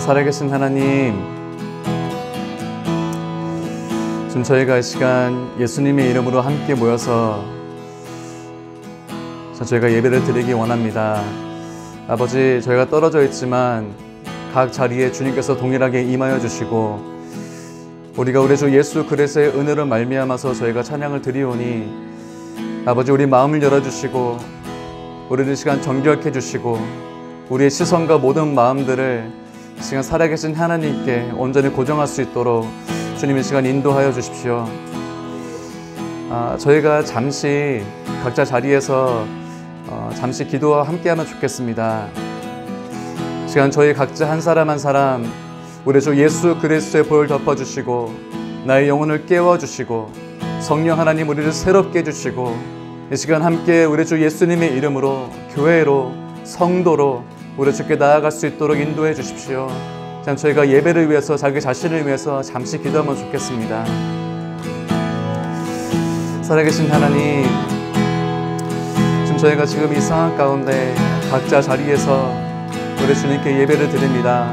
살아계신 하나님, 지금 저희가 이 시간 예수님의 이름으로 함께 모여서 저희가 예배를 드리기 원합니다. 아버지, 저희가 떨어져 있지만 각 자리에 주님께서 동일하게 임하여 주시고, 우리가 우리 주 예수 그리스도의 은혜로 말미암아서 저희가 찬양을 드리오니, 아버지, 우리 마음을 열어주시고 우리를 이 시간 정결케 해주시고, 우리의 시선과 모든 마음들을 이 시간 살아계신 하나님께 온전히 고정할 수 있도록 주님 이 시간 인도하여 주십시오. 저희가 잠시 각자 자리에서 잠시 기도와 함께하면 좋겠습니다. 이 시간 저희 각자 한 사람 한 사람 우리 주 예수 그리스도의 보혈 덮어주시고, 나의 영혼을 깨워주시고, 성령 하나님 우리를 새롭게 해주시고, 이 시간 함께 우리 주 예수님의 이름으로 교회로, 성도로 우리 주께 나아갈 수 있도록 인도해 주십시오. 참 저희가 예배를 위해서, 자기 자신을 위해서 잠시 기도하면 좋겠습니다. 살아계신 하나님, 저희가 지금 이 상황 가운데 각자 자리에서 우리 주님께 예배를 드립니다.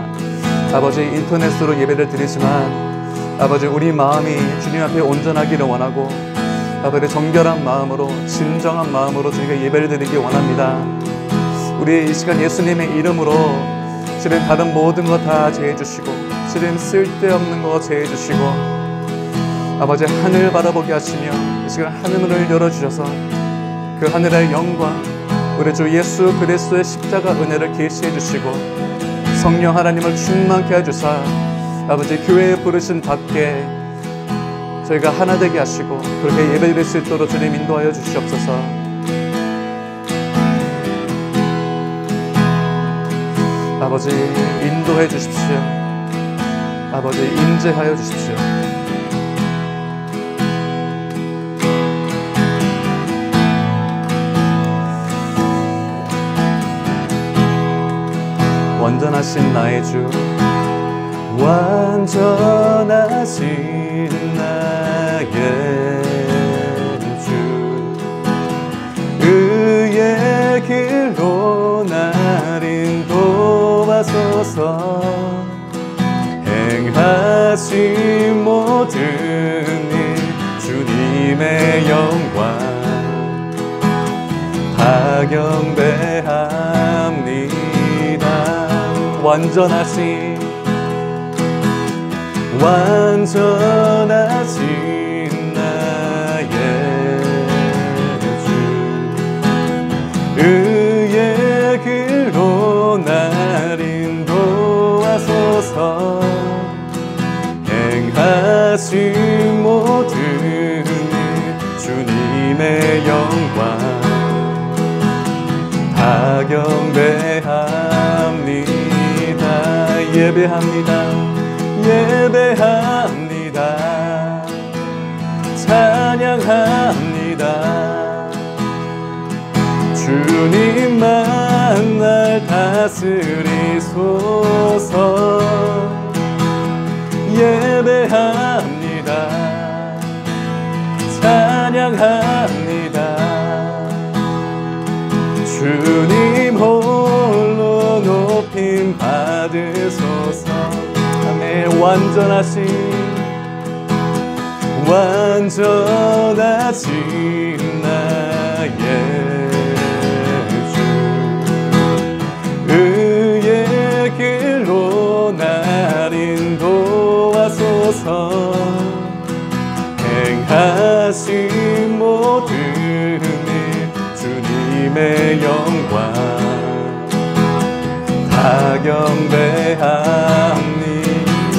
아버지, 인터넷으로 예배를 드리지만 아버지, 우리 마음이 주님 앞에 온전하기를 원하고, 아버지, 정결한 마음으로, 진정한 마음으로 주님께 예배를 드리기 원합니다. 우리 이 시간 예수님의 이름으로 주님 다른 모든 것 다 제해 주시고, 주님 쓸데없는 거 제해 주시고, 아버지, 하늘 바라보게 하시며 이 시간 하늘문을 열어주셔서 그 하늘의 영광, 우리 주 예수 그리스도의 십자가 은혜를 계시해 주시고, 성령 하나님을 충만케 해주사 아버지, 교회에 부르신 답게 저희가 하나 되게 하시고 그렇게 예배드릴 수 있도록 주님 인도하여 주시옵소서. 아버지, 인도해 주십시오. 아버지, 임재하여 주십시오. 완전하신 나의 주, 완전하신 나의 주, 의의 길로 날 인도하소서. 행하신 모든 일 주님의 영광 파경배합니다. 완전하신 나의 주, 의의 길로 날 인도하소서. 행하신 모든 일 주님의 영광 파경배합니다. 예배합니다. 예배합니다. 찬양합니다. 주님만 날 다스리소서. 예배합니다. 찬양합니다. 주님 홀로 높임 받으소서. 아멘. 완전하신 나의 주, 의의 길로 날 인도하소서. 행하신 모든 일 주님의 영광 파경배합니다.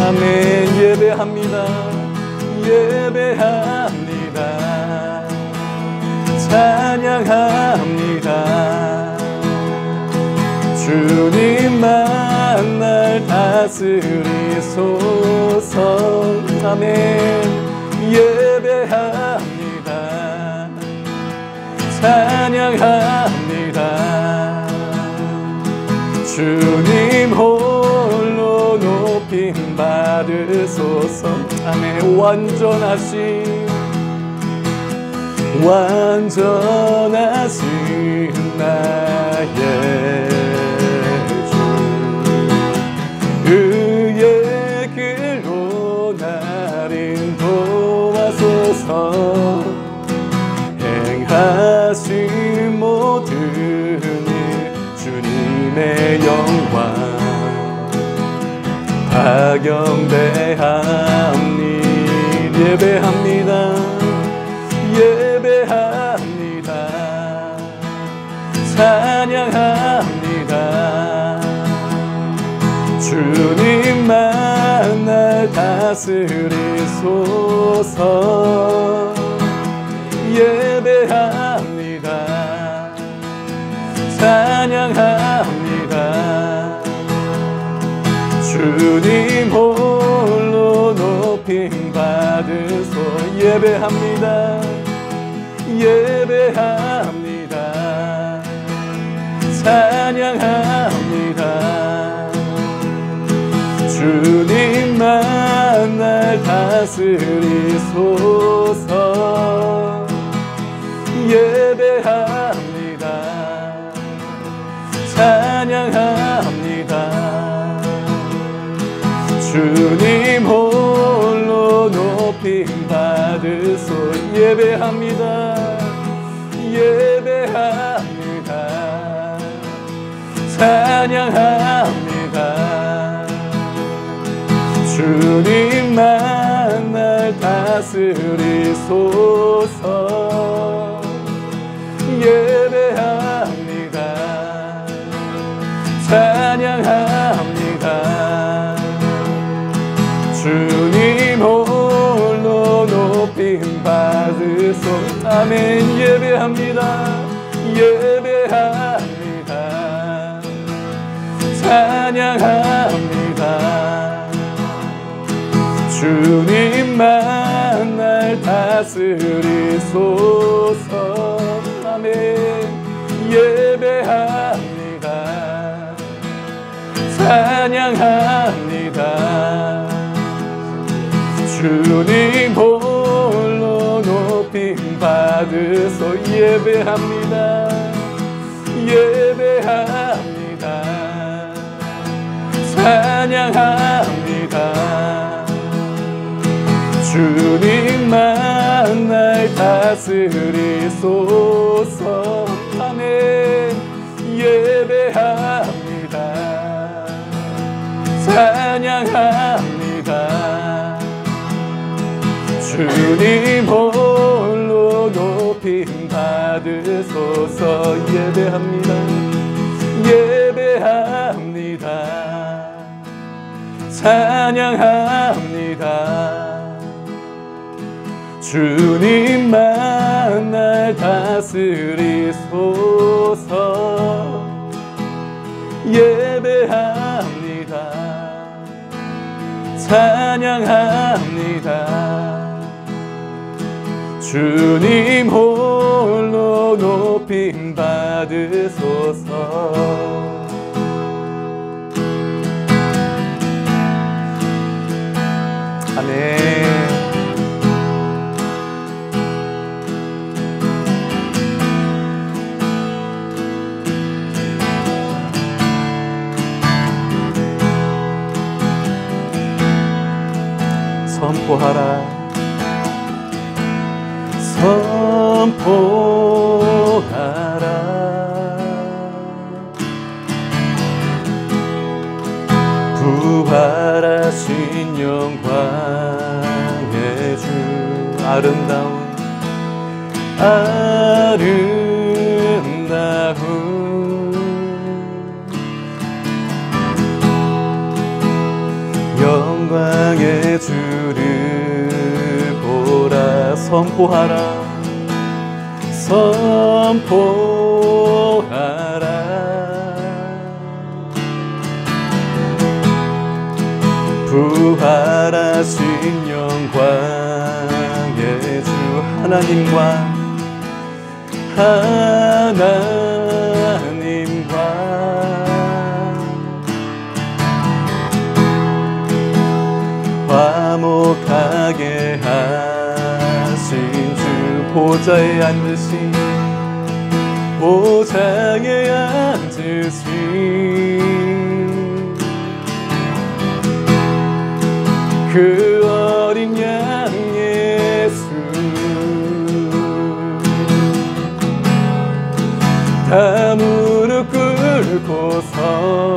아멘. 예배합니다. 예배합니다. 찬양합니다. 주님만 날 다스리소서. 아멘. 예배합니다. 찬양합니다. 주님 홀로 높임 받으소서. 아멘. 완전하신 나의 주, 영광 박영대합니다. 예배합니다. 예배합니다. 찬양합니다. 주님만 날 다스리소서. 예배합니다. 찬양합니다. 주님 홀로 높임 받으소. 예배합니다. 예배합니다. 찬양합니다. 주님만 날 다스리소서. 예배합니다. 찬양합니다. 주님 홀로 높임 받으소. 예배합니다. 예배합니다. 찬양합니다. 주님만 날 다스리소서. 예배합니다. 찬양합니다. 주님 홀로 높임 받으소. 아멘. 예배합니다. 예배합니다. 찬양합니다. 주님만 날 다스리소서. 아멘. 예배합니다. 찬양합니다. 주님 홀로 높임 받으소. 예배합니다. 예배합니다. 찬양합니다. 주님만 날 다스리소서. 아멘. 예배합니다. 찬양합니다. 주님 홀로 높임 받으소서. 예배합니다. 예배합니다. 찬양합니다. 주님만 날 다스리소서. 예배합니다. 찬양합니다. 주님 홀로 높임 받으소서. 아멘. 선포하라. 선포하라. 부활하신 영광의 주. 아름다운 영광의 주를 보라. 선포하라. 선포하라. 부활하신 영광의 주. 하나님과 화목하게 하신 주. 보좌에 앉으신 그 어린 양 예수. 다 무릎 꿇고서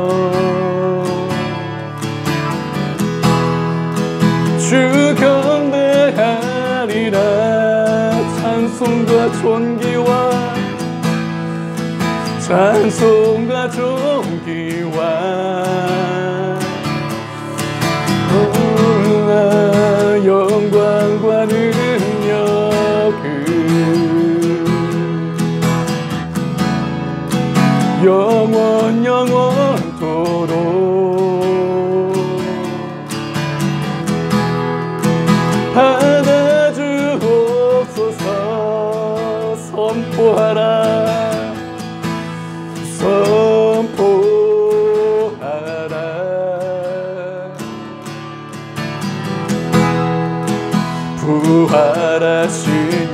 찬송과 존귀와 찬송과 존귀와 영광과 능력을 영원 영원토록 받아주옵소서. 선포하라 선포하라. 부활하신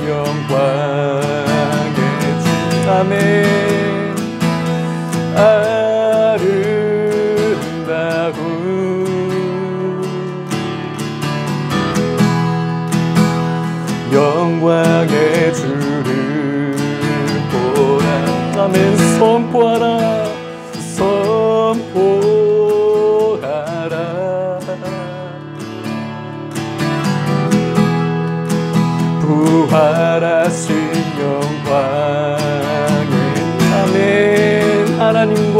영광의 주. 아멘. 아름다운 영광의 주를 보라. 아멘. 선포하라 선포하라. 부활하신 영광의 아멘. 하나님과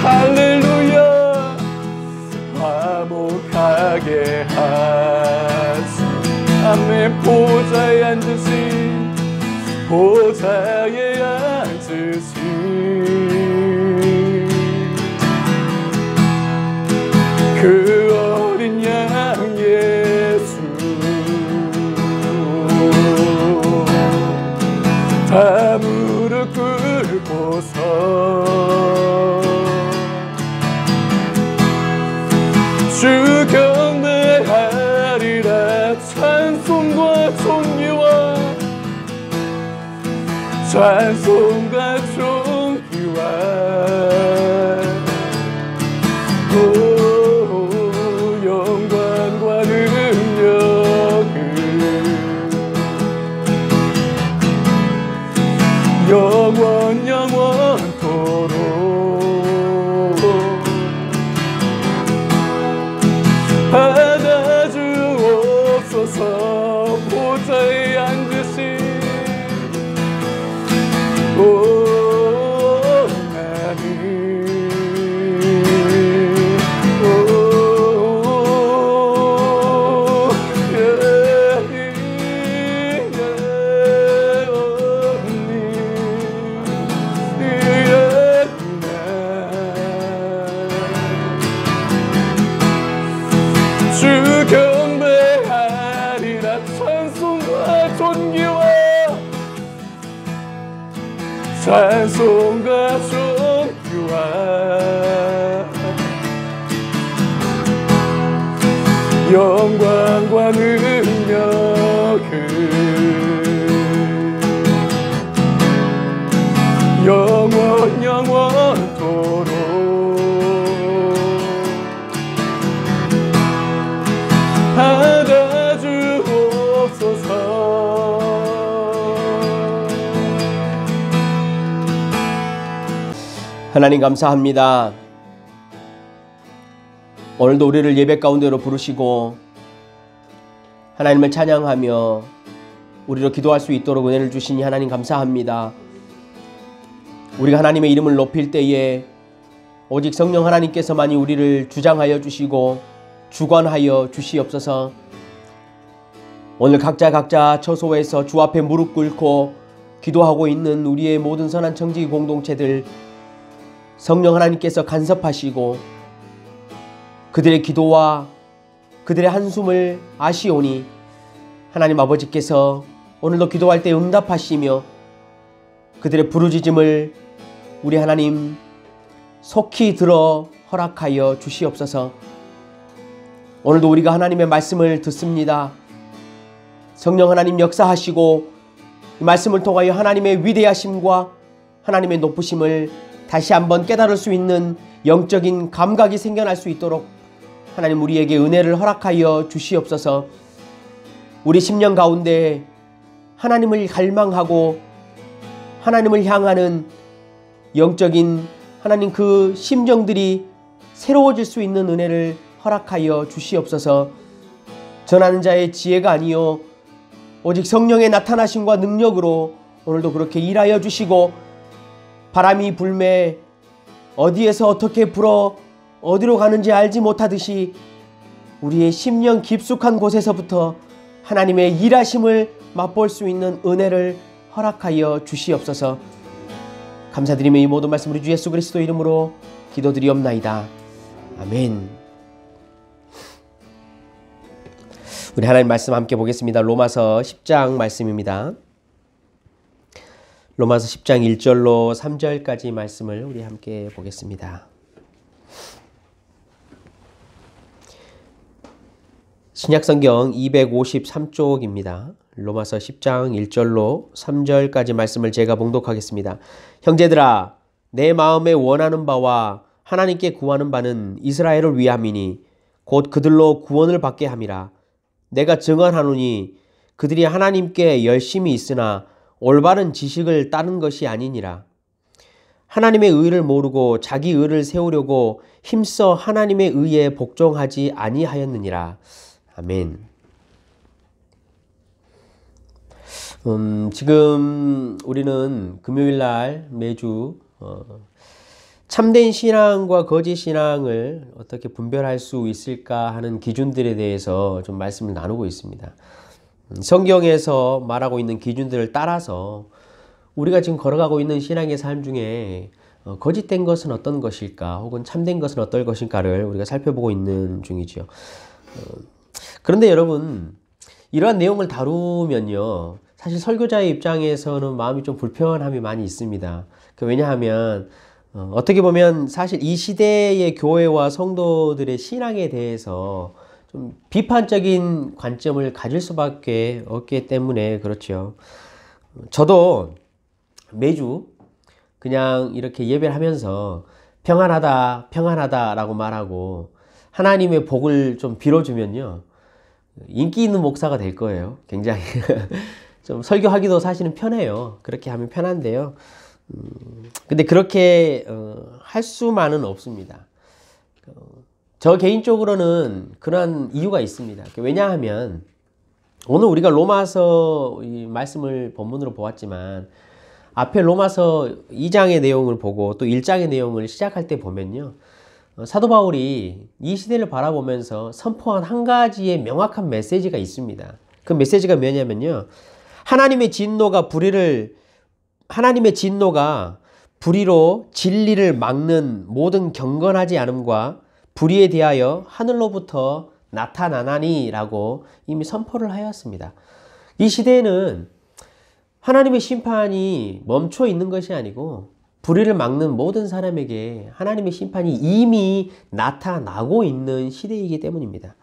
할렐루야 화목하게 하시. 아멘. 보좌에 앉으신 보좌에 앉으신 그 어린 양 예수 다 무릎 꿇고서 주 경배하리라. 찬송과 존귀와 찬송과 존귀와 영광과 능력을 영원 영원토록 받아주옵소서. 보좌에 앉으신 주 경배하리라. 찬송과 존귀와 찬송과 존귀와 영광과 능력을 영원 영원토록 받아주옵소서. 하나님 감사합니다. 오늘도 우리를 예배 가운데로 부르시고 하나님을 찬양하며 우리로 기도할 수 있도록 은혜를 주시니 하나님 감사합니다. 우리가 하나님의 이름을 높일 때에 오직 성령 하나님께서만이 우리를 주장하여 주시고 주관하여 주시옵소서. 오늘 각자 처소에서 주 앞에 무릎 꿇고 기도하고 있는 우리의 모든 선한 청지 공동체들 성령 하나님께서 간섭하시고 그들의 기도와 그들의 한숨을 아시오니 하나님 아버지께서 오늘도 기도할 때 응답하시며 그들의 부르짖음을 우리 하나님 속히 들어 허락하여 주시옵소서. 오늘도 우리가 하나님의 말씀을 듣습니다. 성령 하나님 역사하시고 이 말씀을 통하여 하나님의 위대하심과 하나님의 높으심을 다시 한번 깨달을 수 있는 영적인 감각이 생겨날 수 있도록 하나님 우리에게 은혜를 허락하여 주시옵소서. 우리 심령 가운데 하나님을 갈망하고 하나님을 향하는 영적인 하나님 그 심정들이 새로워질 수 있는 은혜를 허락하여 주시옵소서. 전하는 자의 지혜가 아니요 오직 성령의 나타나심과 능력으로 오늘도 그렇게 일하여 주시고, 바람이 불매 어디에서 어떻게 불어 어디로 가는지 알지 못하듯이 우리의 심령 깊숙한 곳에서부터 하나님의 일하심을 맛볼 수 있는 은혜를 허락하여 주시옵소서. 감사드리며 이 모든 말씀 우리 주 예수 그리스도 이름으로 기도드리옵나이다. 아멘. 우리 하나님 말씀 함께 보겠습니다. 로마서 10장 말씀입니다. 로마서 10장 1절로 3절까지 말씀을 우리 함께 보겠습니다. 신약성경 253쪽입니다. 로마서 10장 1절로 3절까지 말씀을 제가 봉독하겠습니다. 형제들아, 내 마음에 원하는 바와 하나님께 구하는 바는 이스라엘을 위함이니 곧 그들로 구원을 받게 함이라. 내가 증언하노니 그들이 하나님께 열심히 있으나 올바른 지식을 따른 것이 아니니라. 하나님의 의를 모르고 자기 의를 세우려고 힘써 하나님의 의에 복종하지 아니하였느니라. 아멘. 지금 우리는 금요일날 매주 참된 신앙과 거짓 신앙을 어떻게 분별할 수 있을까 하는 기준들에 대해서 좀 말씀을 나누고 있습니다. 성경에서 말하고 있는 기준들을 따라서 우리가 지금 걸어가고 있는 신앙의 삶 중에 거짓된 것은 어떤 것일까, 혹은 참된 것은 어떨 것일까를 우리가 살펴보고 있는 중이죠. 그런데 여러분, 이러한 내용을 다루면요, 사실 설교자의 입장에서는 마음이 좀 불편함이 많이 있습니다. 왜냐하면 어떻게 보면 사실 이 시대의 교회와 성도들의 신앙에 대해서 좀 비판적인 관점을 가질 수밖에 없기 때문에 그렇죠. 저도 매주 그냥 이렇게 예배를 하면서 평안하다, 평안하다라고 말하고 하나님의 복을 좀 빌어주면요, 인기 있는 목사가 될 거예요. 굉장히 좀 설교하기도 사실은 편해요. 그렇게 하면 편한데요. 근데 그렇게 할 수만은 없습니다. 저 개인적으로는 그런 이유가 있습니다. 왜냐하면 오늘 우리가 로마서 이 말씀을 본문으로 보았지만 앞에 로마서 2장의 내용을 보고 또 1장의 내용을 시작할 때 보면요, 사도 바울이 이 시대를 바라보면서 선포한 한 가지의 명확한 메시지가 있습니다. 그 메시지가 뭐냐면요, 하나님의 진노가 불의로 진리를 막는 모든 경건하지 않음과 불의에 대하여 하늘로부터 나타나나니 라고 이미 선포를 하였습니다. 이 시대에는 하나님의 심판이 멈춰 있는 것이 아니고 불의를 막는 모든 사람에게 하나님의 심판이 이미 나타나고 있는 시대이기 때문입니다.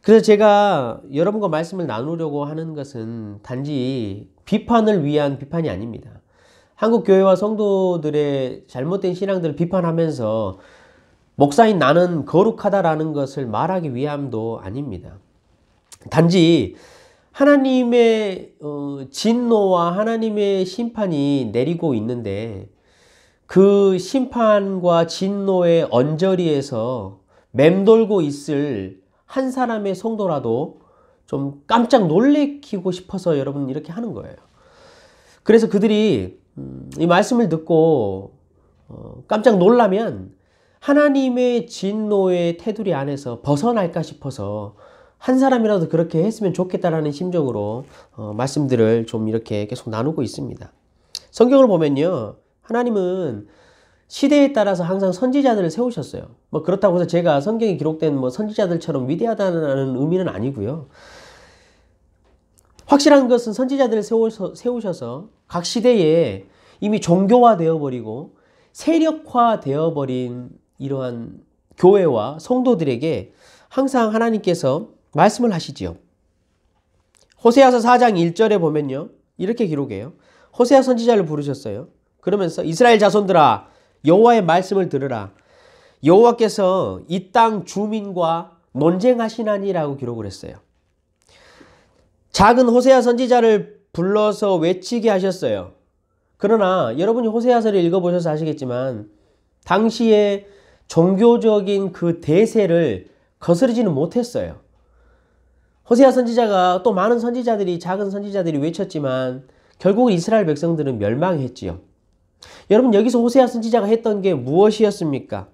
그래서 제가 여러분과 말씀을 나누려고 하는 것은 단지 비판을 위한 비판이 아닙니다. 한국 교회와 성도들의 잘못된 신앙들을 비판하면서 목사인 나는 거룩하다라는 것을 말하기 위함도 아닙니다. 단지 하나님의 진노와 하나님의 심판이 내리고 있는데 그 심판과 진노의 언저리에서 맴돌고 있을 한 사람의 성도라도 좀 깜짝 놀래키고 싶어서 여러분 이렇게 하는 거예요. 그래서 그들이 이 말씀을 듣고 깜짝 놀라면 하나님의 진노의 테두리 안에서 벗어날까 싶어서 한 사람이라도 그렇게 했으면 좋겠다라는 심정으로 말씀들을 좀 이렇게 계속 나누고 있습니다. 성경을 보면요, 하나님은 시대에 따라서 항상 선지자들을 세우셨어요. 뭐 그렇다고 해서 제가 성경에 기록된 뭐 선지자들처럼 위대하다는 의미는 아니고요. 확실한 것은 선지자들을 세우셔서 각 시대에 이미 종교화되어 버리고 세력화되어 버린 이러한 교회와 성도들에게 항상 하나님께서 말씀을 하시지요. 호세아서 4장 1절에 보면요, 이렇게 기록해요. 호세아 선지자를 부르셨어요. 그러면서 이스라엘 자손들아, 여호와의 말씀을 들으라. 여호와께서 이 땅 주민과 논쟁하시나니라고 기록을 했어요. 작은 호세아 선지자를 불러서 외치게 하셨어요. 그러나 여러분이 호세아서를 읽어보셔서 아시겠지만 당시에 종교적인 그 대세를 거스르지는 못했어요. 호세아 선지자가 또 많은 선지자들이 작은 선지자들이 외쳤지만 결국 이스라엘 백성들은 멸망했지요. 여러분 여기서 호세아 선지자가 했던 게 무엇이었습니까?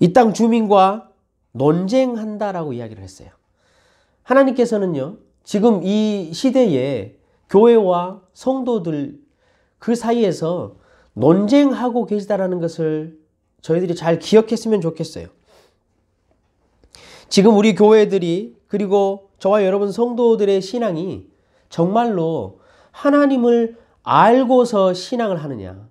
이 땅 주민과 논쟁한다라고 이야기를 했어요. 하나님께서는요, 지금 이 시대에 교회와 성도들 그 사이에서 논쟁하고 계시다라는 것을 저희들이 잘 기억했으면 좋겠어요. 지금 우리 교회들이 그리고 저와 여러분 성도들의 신앙이 정말로 하나님을 알고서 신앙을 하느냐,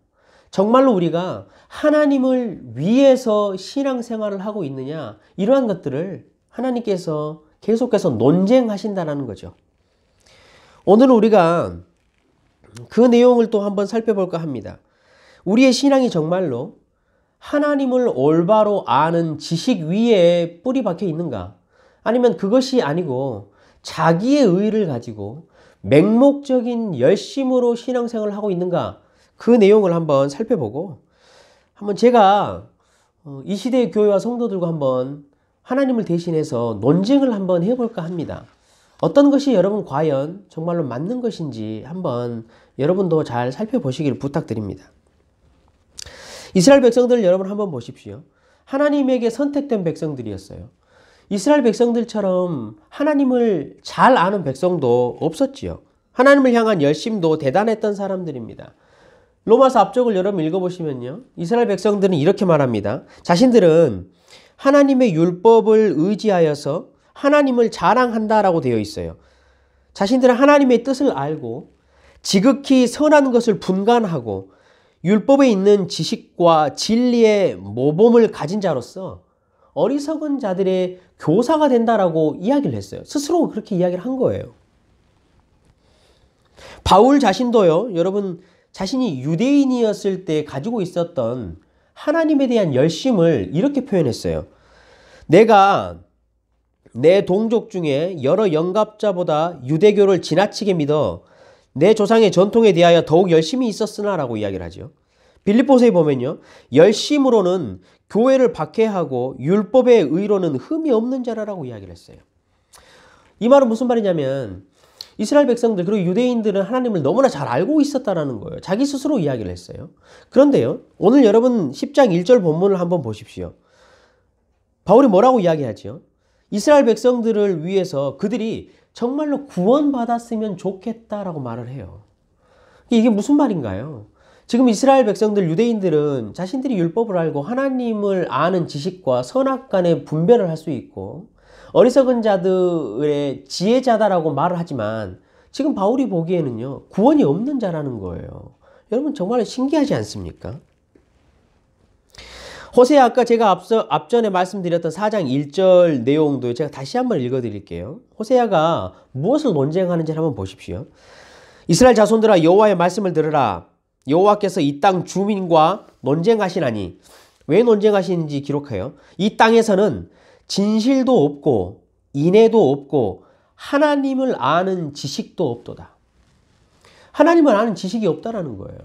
정말로 우리가 하나님을 위해서 신앙생활을 하고 있느냐, 이러한 것들을 하나님께서 계속해서 논쟁하신다는 거죠. 오늘은 우리가 그 내용을 또 한번 살펴볼까 합니다. 우리의 신앙이 정말로 하나님을 올바로 아는 지식 위에 뿌리 박혀 있는가? 아니면 그것이 아니고 자기의 의의를 가지고 맹목적인 열심으로 신앙생활을 하고 있는가? 그 내용을 한번 살펴보고 한번 제가 이 시대의 교회와 성도들과 한번 하나님을 대신해서 논쟁을 한번 해볼까 합니다. 어떤 것이 여러분 과연 정말로 맞는 것인지 한번 여러분도 잘 살펴보시기를 부탁드립니다. 이스라엘 백성들 여러분 한번 보십시오. 하나님에게 선택된 백성들이었어요. 이스라엘 백성들처럼 하나님을 잘 아는 백성도 없었지요. 하나님을 향한 열심도 대단했던 사람들입니다. 로마서 앞쪽을 여러분 읽어보시면요, 이스라엘 백성들은 이렇게 말합니다. 자신들은 하나님의 율법을 의지하여서 하나님을 자랑한다라고 되어 있어요. 자신들은 하나님의 뜻을 알고 지극히 선한 것을 분간하고 율법에 있는 지식과 진리의 모범을 가진 자로서 어리석은 자들의 교사가 된다라고 이야기를 했어요. 스스로 그렇게 이야기를 한 거예요. 바울 자신도요, 여러분 자신이 유대인이었을 때 가지고 있었던 하나님에 대한 열심을 이렇게 표현했어요. 내가 내 동족 중에 여러 영갑자보다 유대교를 지나치게 믿어 내 조상의 전통에 대하여 더욱 열심히 있었으나 라고 이야기를 하죠. 빌립보서에 보면요, 열심으로는 교회를 박해하고 율법의 의로는 흠이 없는 자라라고 이야기를 했어요. 이 말은 무슨 말이냐면 이스라엘 백성들 그리고 유대인들은 하나님을 너무나 잘 알고 있었다라는 거예요. 자기 스스로 이야기를 했어요. 그런데요, 오늘 여러분 10장 1절 본문을 한번 보십시오. 바울이 뭐라고 이야기하죠? 이스라엘 백성들을 위해서 그들이 정말로 구원받았으면 좋겠다라고 말을 해요. 이게 무슨 말인가요? 지금 이스라엘 백성들, 유대인들은 자신들이 율법을 알고 하나님을 아는 지식과 선악간의 분별을 할 수 있고 어리석은 자들의 지혜자다라고 말을 하지만 지금 바울이 보기에는요, 구원이 없는 자라는 거예요. 여러분 정말 신기하지 않습니까? 호세아 아까 제가 앞전에 말씀드렸던 4장 1절 내용도 제가 다시 한번 읽어드릴게요. 호세아가 무엇을 논쟁하는지 한번 보십시오. 이스라엘 자손들아 여호와의 말씀을 들으라. 여호와께서 이 땅 주민과 논쟁하시나니, 왜 논쟁하시는지 기록해요. 이 땅에서는 진실도 없고 인애도 없고 하나님을 아는 지식도 없도다. 하나님을 아는 지식이 없다라는 거예요.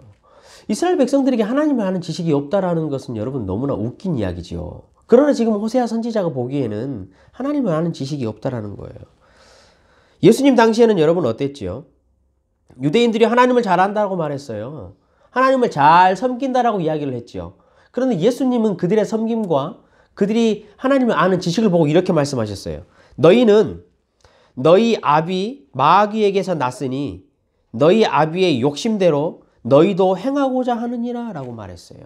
이스라엘 백성들에게 하나님을 아는 지식이 없다라는 것은 여러분 너무나 웃긴 이야기죠. 그러나 지금 호세아 선지자가 보기에는 하나님을 아는 지식이 없다라는 거예요. 예수님 당시에는 여러분 어땠지요? 유대인들이 하나님을 잘 안다고 말했어요. 하나님을 잘 섬긴다라고 이야기를 했죠. 그런데 예수님은 그들의 섬김과 그들이 하나님을 아는 지식을 보고 이렇게 말씀하셨어요. 너희는 너희 아비 마귀에게서 났으니 너희 아비의 욕심대로 너희도 행하고자 하느니라 라고 말했어요.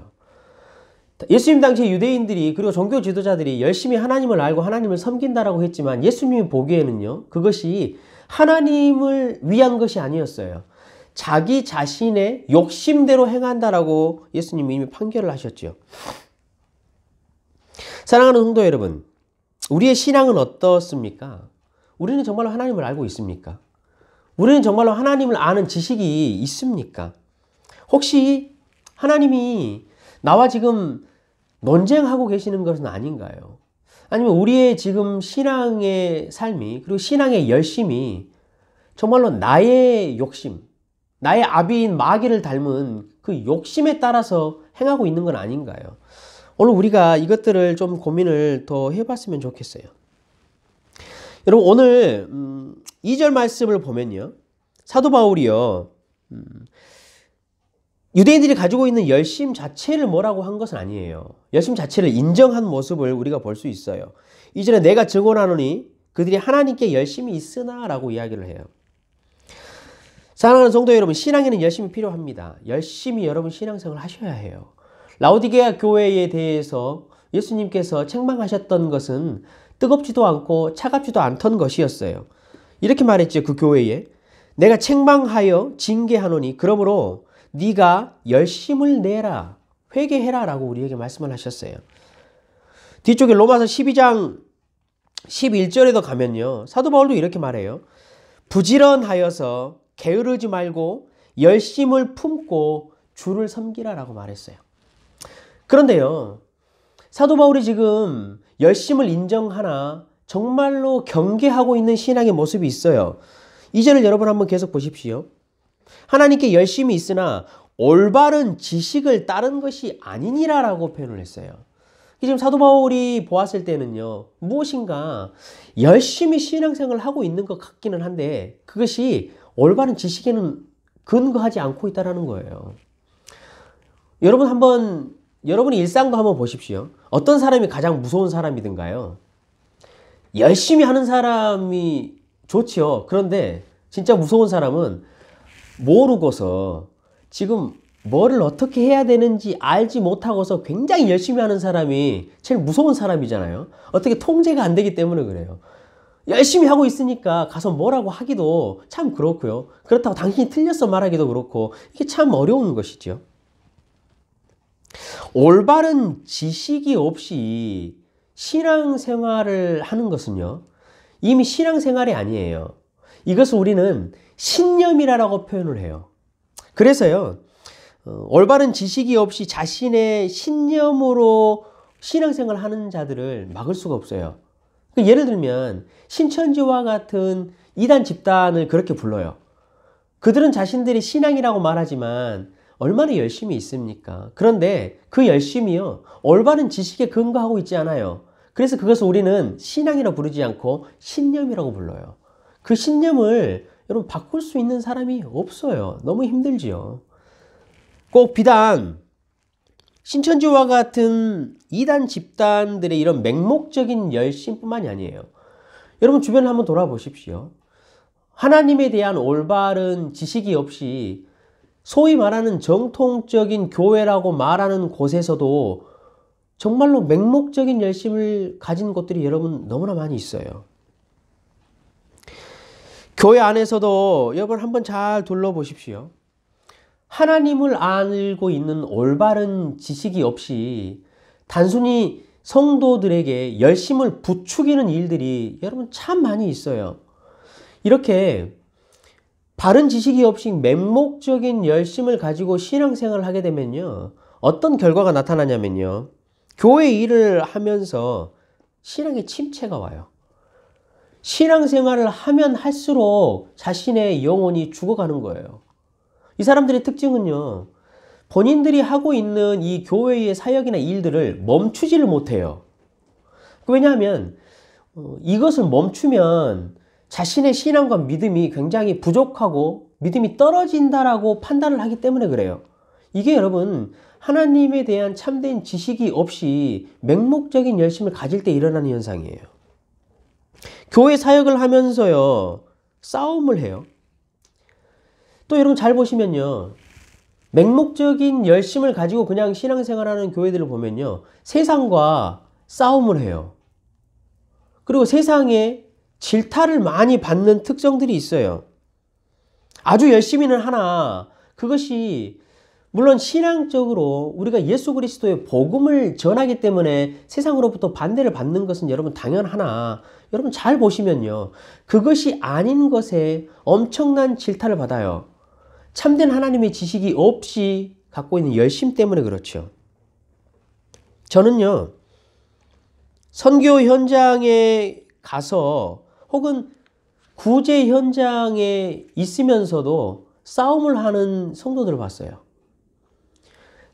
예수님 당시에 유대인들이 그리고 종교 지도자들이 열심히 하나님을 알고 하나님을 섬긴다라고 했지만 예수님이 보기에는요, 그것이 하나님을 위한 것이 아니었어요. 자기 자신의 욕심대로 행한다라고 예수님이 이미 판결을 하셨죠. 사랑하는 성도 여러분, 우리의 신앙은 어떻습니까? 우리는 정말로 하나님을 알고 있습니까? 우리는 정말로 하나님을 아는 지식이 있습니까? 혹시 하나님이 나와 지금 논쟁하고 계시는 것은 아닌가요? 아니면 우리의 지금 신앙의 삶이, 그리고 신앙의 열심이 정말로 나의 욕심, 나의 아비인 마귀를 닮은 그 욕심에 따라서 행하고 있는 건 아닌가요? 오늘 우리가 이것들을 좀 고민을 더 해봤으면 좋겠어요. 여러분 오늘 2절 말씀을 보면요. 사도 바울이요. 유대인들이 가지고 있는 열심 자체를 뭐라고 한 것은 아니에요. 열심 자체를 인정한 모습을 우리가 볼 수 있어요. 이전에 내가 증언하노니 그들이 하나님께 열심이 있으나 라고 이야기를 해요. 사랑하는 성도 여러분, 신앙에는 열심이 필요합니다. 열심히 여러분 신앙생활을 하셔야 해요. 라오디게아 교회에 대해서 예수님께서 책망하셨던 것은 뜨겁지도 않고 차갑지도 않던 것이었어요. 이렇게 말했죠. 그 교회에 내가 책망하여 징계하노니 그러므로 네가 열심을 내라 회개해라 라고 우리에게 말씀을 하셨어요. 뒤쪽에 로마서 12장 11절에도 가면요. 사도 바울도 이렇게 말해요. 부지런하여서 게으르지 말고 열심을 품고 주를 섬기라 라고 말했어요. 그런데요. 사도 바울이 지금 열심을 인정하나 정말로 경계하고 있는 신앙의 모습이 있어요. 이 절을 여러분 한번 계속 보십시오. 하나님께 열심이 있으나 올바른 지식을 따른 것이 아니니라 라고 표현을 했어요. 지금 사도 바울이 보았을 때는요. 무엇인가 열심히 신앙생활을 하고 있는 것 같기는 한데 그것이 올바른 지식에는 근거하지 않고 있다는 거예요. 여러분 한번 여러분의 일상도 한번 보십시오. 어떤 사람이 가장 무서운 사람이든가요? 열심히 하는 사람이 좋지요. 그런데 진짜 무서운 사람은 모르고서 지금 뭐를 어떻게 해야 되는지 알지 못하고서 굉장히 열심히 하는 사람이 제일 무서운 사람이잖아요. 어떻게 통제가 안 되기 때문에 그래요. 열심히 하고 있으니까 가서 뭐라고 하기도 참 그렇고요. 그렇다고 당신이 틀렸어 말하기도 그렇고 이게 참 어려운 것이죠. 올바른 지식이 없이 신앙생활을 하는 것은요. 이미 신앙생활이 아니에요. 이것을 우리는 신념이라고 표현을 해요. 그래서요. 올바른 지식이 없이 자신의 신념으로 신앙생활을 하는 자들을 막을 수가 없어요. 예를 들면 신천지와 같은 이단 집단을 그렇게 불러요. 그들은 자신들이 신앙이라고 말하지만 얼마나 열심히 있습니까? 그런데 그 열심이요. 올바른 지식에 근거하고 있지 않아요. 그래서 그것을 우리는 신앙이라고 부르지 않고 신념이라고 불러요. 그 신념을 여러분 바꿀 수 있는 사람이 없어요. 너무 힘들지요. 꼭 비단 신천지와 같은 이단 집단들의 이런 맹목적인 열심뿐만이 아니에요. 여러분 주변을 한번 돌아보십시오. 하나님에 대한 올바른 지식이 없이 소위 말하는 정통적인 교회라고 말하는 곳에서도 정말로 맹목적인 열심을 가진 곳들이 여러분 너무나 많이 있어요. 교회 안에서도 여러분 한번 잘 둘러보십시오. 하나님을 알고 있는 올바른 지식이 없이 단순히 성도들에게 열심을 부추기는 일들이 여러분 참 많이 있어요. 이렇게 바른 지식이 없이 맹목적인 열심을 가지고 신앙생활을 하게 되면요. 어떤 결과가 나타나냐면요. 교회 일을 하면서 신앙의 침체가 와요. 신앙생활을 하면 할수록 자신의 영혼이 죽어가는 거예요. 이 사람들의 특징은요. 본인들이 하고 있는 이 교회의 사역이나 일들을 멈추지를 못해요. 왜냐하면 이것을 멈추면 자신의 신앙과 믿음이 굉장히 부족하고 믿음이 떨어진다라고 판단을 하기 때문에 그래요. 이게 여러분 하나님에 대한 참된 지식이 없이 맹목적인 열심을 가질 때 일어나는 현상이에요. 교회 사역을 하면서요. 싸움을 해요. 또 여러분 잘 보시면요. 맹목적인 열심을 가지고 그냥 신앙생활하는 교회들을 보면요. 세상과 싸움을 해요. 그리고 세상에 질타를 많이 받는 특성들이 있어요. 아주 열심히는 하나 그것이 물론 신앙적으로 우리가 예수 그리스도의 복음을 전하기 때문에 세상으로부터 반대를 받는 것은 여러분 당연하나 여러분 잘 보시면요. 그것이 아닌 것에 엄청난 질타를 받아요. 참된 하나님의 지식이 없이 갖고 있는 열심 때문에 그렇죠. 저는요. 선교 현장에 가서 혹은 구제 현장에 있으면서도 싸움을 하는 성도들을 봤어요.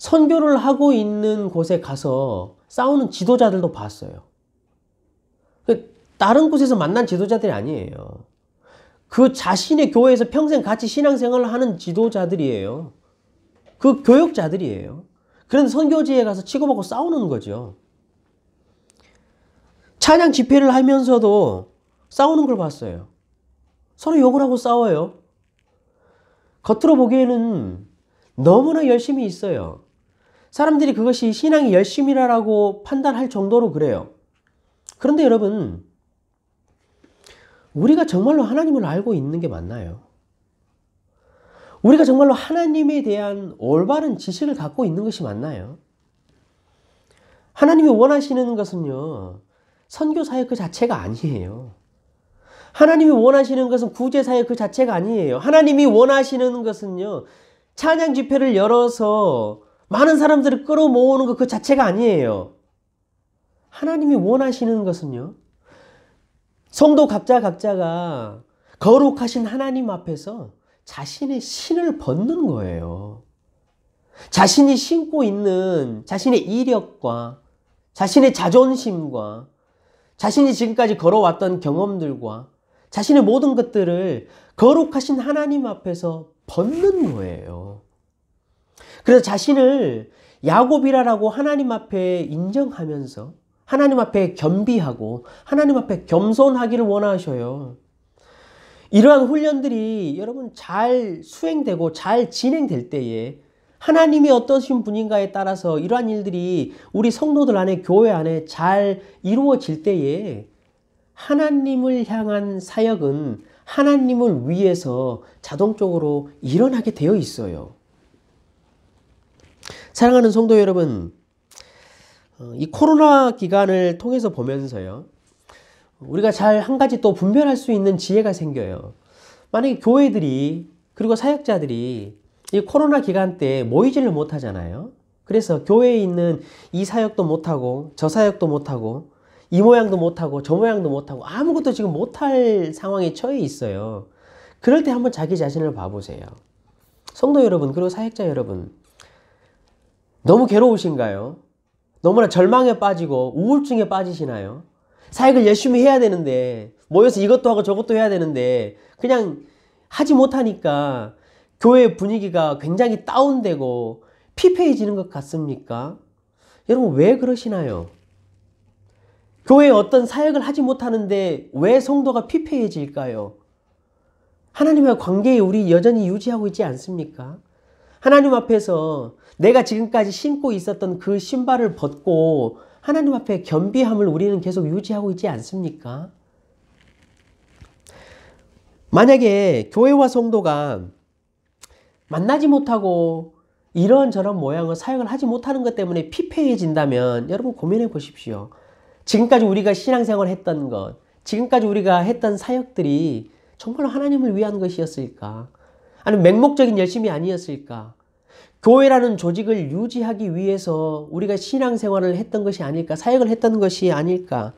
선교를 하고 있는 곳에 가서 싸우는 지도자들도 봤어요. 다른 곳에서 만난 지도자들이 아니에요. 그 자신의 교회에서 평생 같이 신앙생활을 하는 지도자들이에요. 그 교역자들이에요. 그런데 선교지에 가서 치고받고 싸우는 거죠. 찬양 집회를 하면서도 싸우는 걸 봤어요. 서로 욕을 하고 싸워요. 겉으로 보기에는 너무나 열심히 있어요. 사람들이 그것이 신앙의 열심이라고 판단할 정도로 그래요. 그런데 여러분, 우리가 정말로 하나님을 알고 있는 게 맞나요? 우리가 정말로 하나님에 대한 올바른 지식을 갖고 있는 것이 맞나요? 하나님이 원하시는 것은요, 선교사역 그 자체가 아니에요. 하나님이 원하시는 것은 구제사역 그 자체가 아니에요. 하나님이 원하시는 것은요, 찬양 집회를 열어서 많은 사람들을 끌어모으는 것 그 자체가 아니에요. 하나님이 원하시는 것은요, 성도 각자가 거룩하신 하나님 앞에서 자신의 신을 벗는 거예요. 자신이 신고 있는 자신의 이력과 자신의 자존심과 자신이 지금까지 걸어왔던 경험들과 자신의 모든 것들을 거룩하신 하나님 앞에서 벗는 거예요. 그래서 자신을 야곱이라고 하나님 앞에 인정하면서 하나님 앞에 겸비하고 하나님 앞에 겸손하기를 원하셔요. 이러한 훈련들이 여러분 잘 수행되고 잘 진행될 때에 하나님이 어떠신 분인가에 따라서 이러한 일들이 우리 성도들 안에, 교회 안에 잘 이루어질 때에 하나님을 향한 사역은 하나님을 위해서 자동적으로 일어나게 되어 있어요. 사랑하는 성도 여러분, 이 코로나 기간을 통해서 보면서요, 우리가 잘 한 가지 또 분별할 수 있는 지혜가 생겨요. 만약에 교회들이 그리고 사역자들이 이 코로나 기간 때 모이지를 못하잖아요. 그래서 교회에 있는 이 사역도 못하고 저 사역도 못하고 이 모양도 못하고 저 모양도 못하고 아무것도 지금 못할 상황에 처해 있어요. 그럴 때 한번 자기 자신을 봐보세요. 성도 여러분, 그리고 사역자 여러분, 너무 괴로우신가요? 너무나 절망에 빠지고 우울증에 빠지시나요? 사역을 열심히 해야 되는데, 모여서 이것도 하고 저것도 해야 되는데 그냥 하지 못하니까 교회 분위기가 굉장히 다운되고 피폐해지는 것 같습니까? 여러분, 왜 그러시나요? 교회에 어떤 사역을 하지 못하는데 왜 성도가 피폐해질까요? 하나님과의 관계에 우리 여전히 유지하고 있지 않습니까? 하나님 앞에서 내가 지금까지 신고 있었던 그 신발을 벗고 하나님 앞에 겸비함을 우리는 계속 유지하고 있지 않습니까? 만약에 교회와 성도가 만나지 못하고 이런저런 모양의 사역을 하지 못하는 것 때문에 피폐해진다면 여러분 고민해 보십시오. 지금까지 우리가 신앙생활을 했던 것, 지금까지 우리가 했던 사역들이 정말로 하나님을 위한 것이었을까? 아니면 맹목적인 열심이 아니었을까? 교회라는 조직을 유지하기 위해서 우리가 신앙생활을 했던 것이 아닐까? 사역을 했던 것이 아닐까?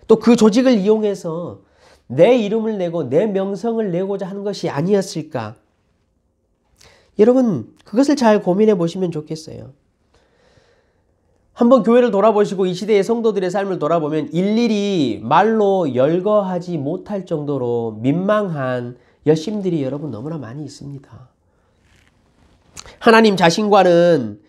또 그 조직을 이용해서 내 이름을 내고 내 명성을 내고자 하는 것이 아니었을까? 여러분, 그것을 잘 고민해 보시면 좋겠어요. 한번 교회를 돌아보시고 이 시대의 성도들의 삶을 돌아보면 일일이 말로 열거하지 못할 정도로 민망한 열심들이 여러분 너무나 많이 있습니다. 하나님 자신과는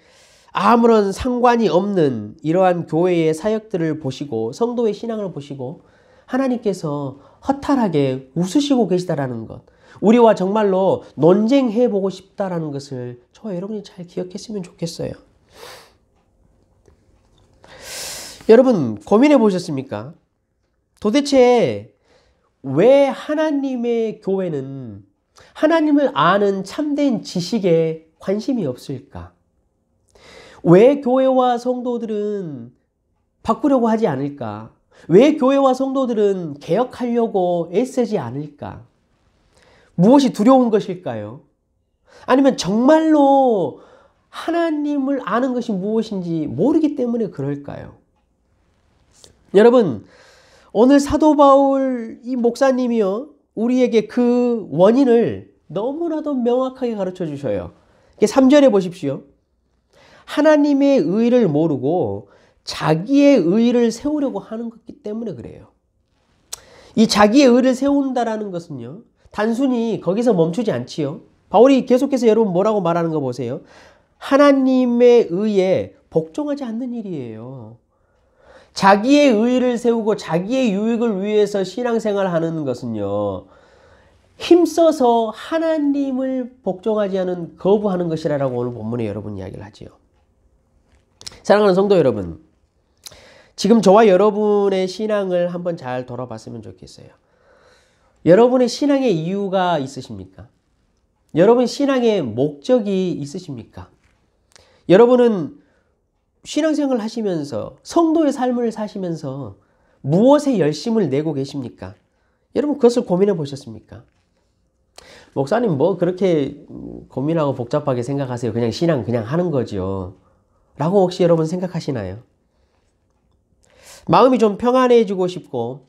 아무런 상관이 없는 이러한 교회의 사역들을 보시고 성도의 신앙을 보시고 하나님께서 허탈하게 웃으시고 계시다라는 것, 우리와 정말로 논쟁해보고 싶다라는 것을 저와 여러분이 잘 기억했으면 좋겠어요. 여러분, 고민해 보셨습니까? 도대체 왜 하나님의 교회는 하나님을 아는 참된 지식에 관심이 없을까? 왜 교회와 성도들은 바꾸려고 하지 않을까? 왜 교회와 성도들은 개혁하려고 애쓰지 않을까? 무엇이 두려운 것일까요? 아니면 정말로 하나님을 아는 것이 무엇인지 모르기 때문에 그럴까요? 여러분, 오늘 사도 바울 이 목사님이요, 우리에게 그 원인을 너무나도 명확하게 가르쳐 주셔요. 3절에 보십시오. 하나님의 의를 모르고 자기의 의를 세우려고 하는 것이기 때문에 그래요. 이 자기의 의를 세운다라는 것은요, 단순히 거기서 멈추지 않지요. 바울이 계속해서 여러분 뭐라고 말하는 거 보세요. 하나님의 의에 복종하지 않는 일이에요. 자기의 의를 세우고 자기의 유익을 위해서 신앙생활하는 것은요, 힘써서 하나님을 복종하지 않은 거부하는 것이라고 오늘 본문에 여러분 이야기를 하지요. 사랑하는 성도 여러분, 지금 저와 여러분의 신앙을 한번 잘 돌아봤으면 좋겠어요. 여러분의 신앙의 이유가 있으십니까? 여러분 신앙의 목적이 있으십니까? 여러분은 신앙생활을 하시면서 성도의 삶을 사시면서 무엇에 열심을 내고 계십니까? 여러분 그것을 고민해 보셨습니까? 목사님 뭐 그렇게 고민하고 복잡하게 생각하세요. 그냥 신앙 그냥 하는 거죠. 라고 혹시 여러분 생각하시나요? 마음이 좀 평안해지고 싶고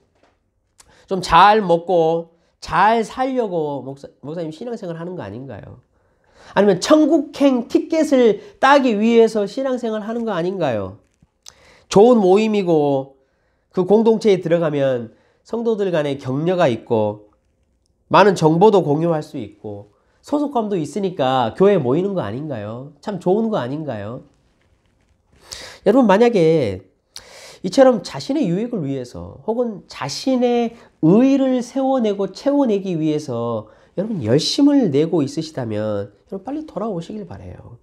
좀 잘 먹고 잘 살려고 목사님 신앙생활 하는 거 아닌가요? 아니면 천국행 티켓을 따기 위해서 신앙생활 하는 거 아닌가요? 좋은 모임이고 그 공동체에 들어가면 성도들 간에 격려가 있고 많은 정보도 공유할 수 있고 소속감도 있으니까 교회에 모이는 거 아닌가요? 참 좋은 거 아닌가요? 여러분 만약에 이처럼 자신의 유익을 위해서 혹은 자신의 의의를 세워내고 채워내기 위해서 여러분 열심을 내고 있으시다면 여러분 빨리 돌아오시길 바라요.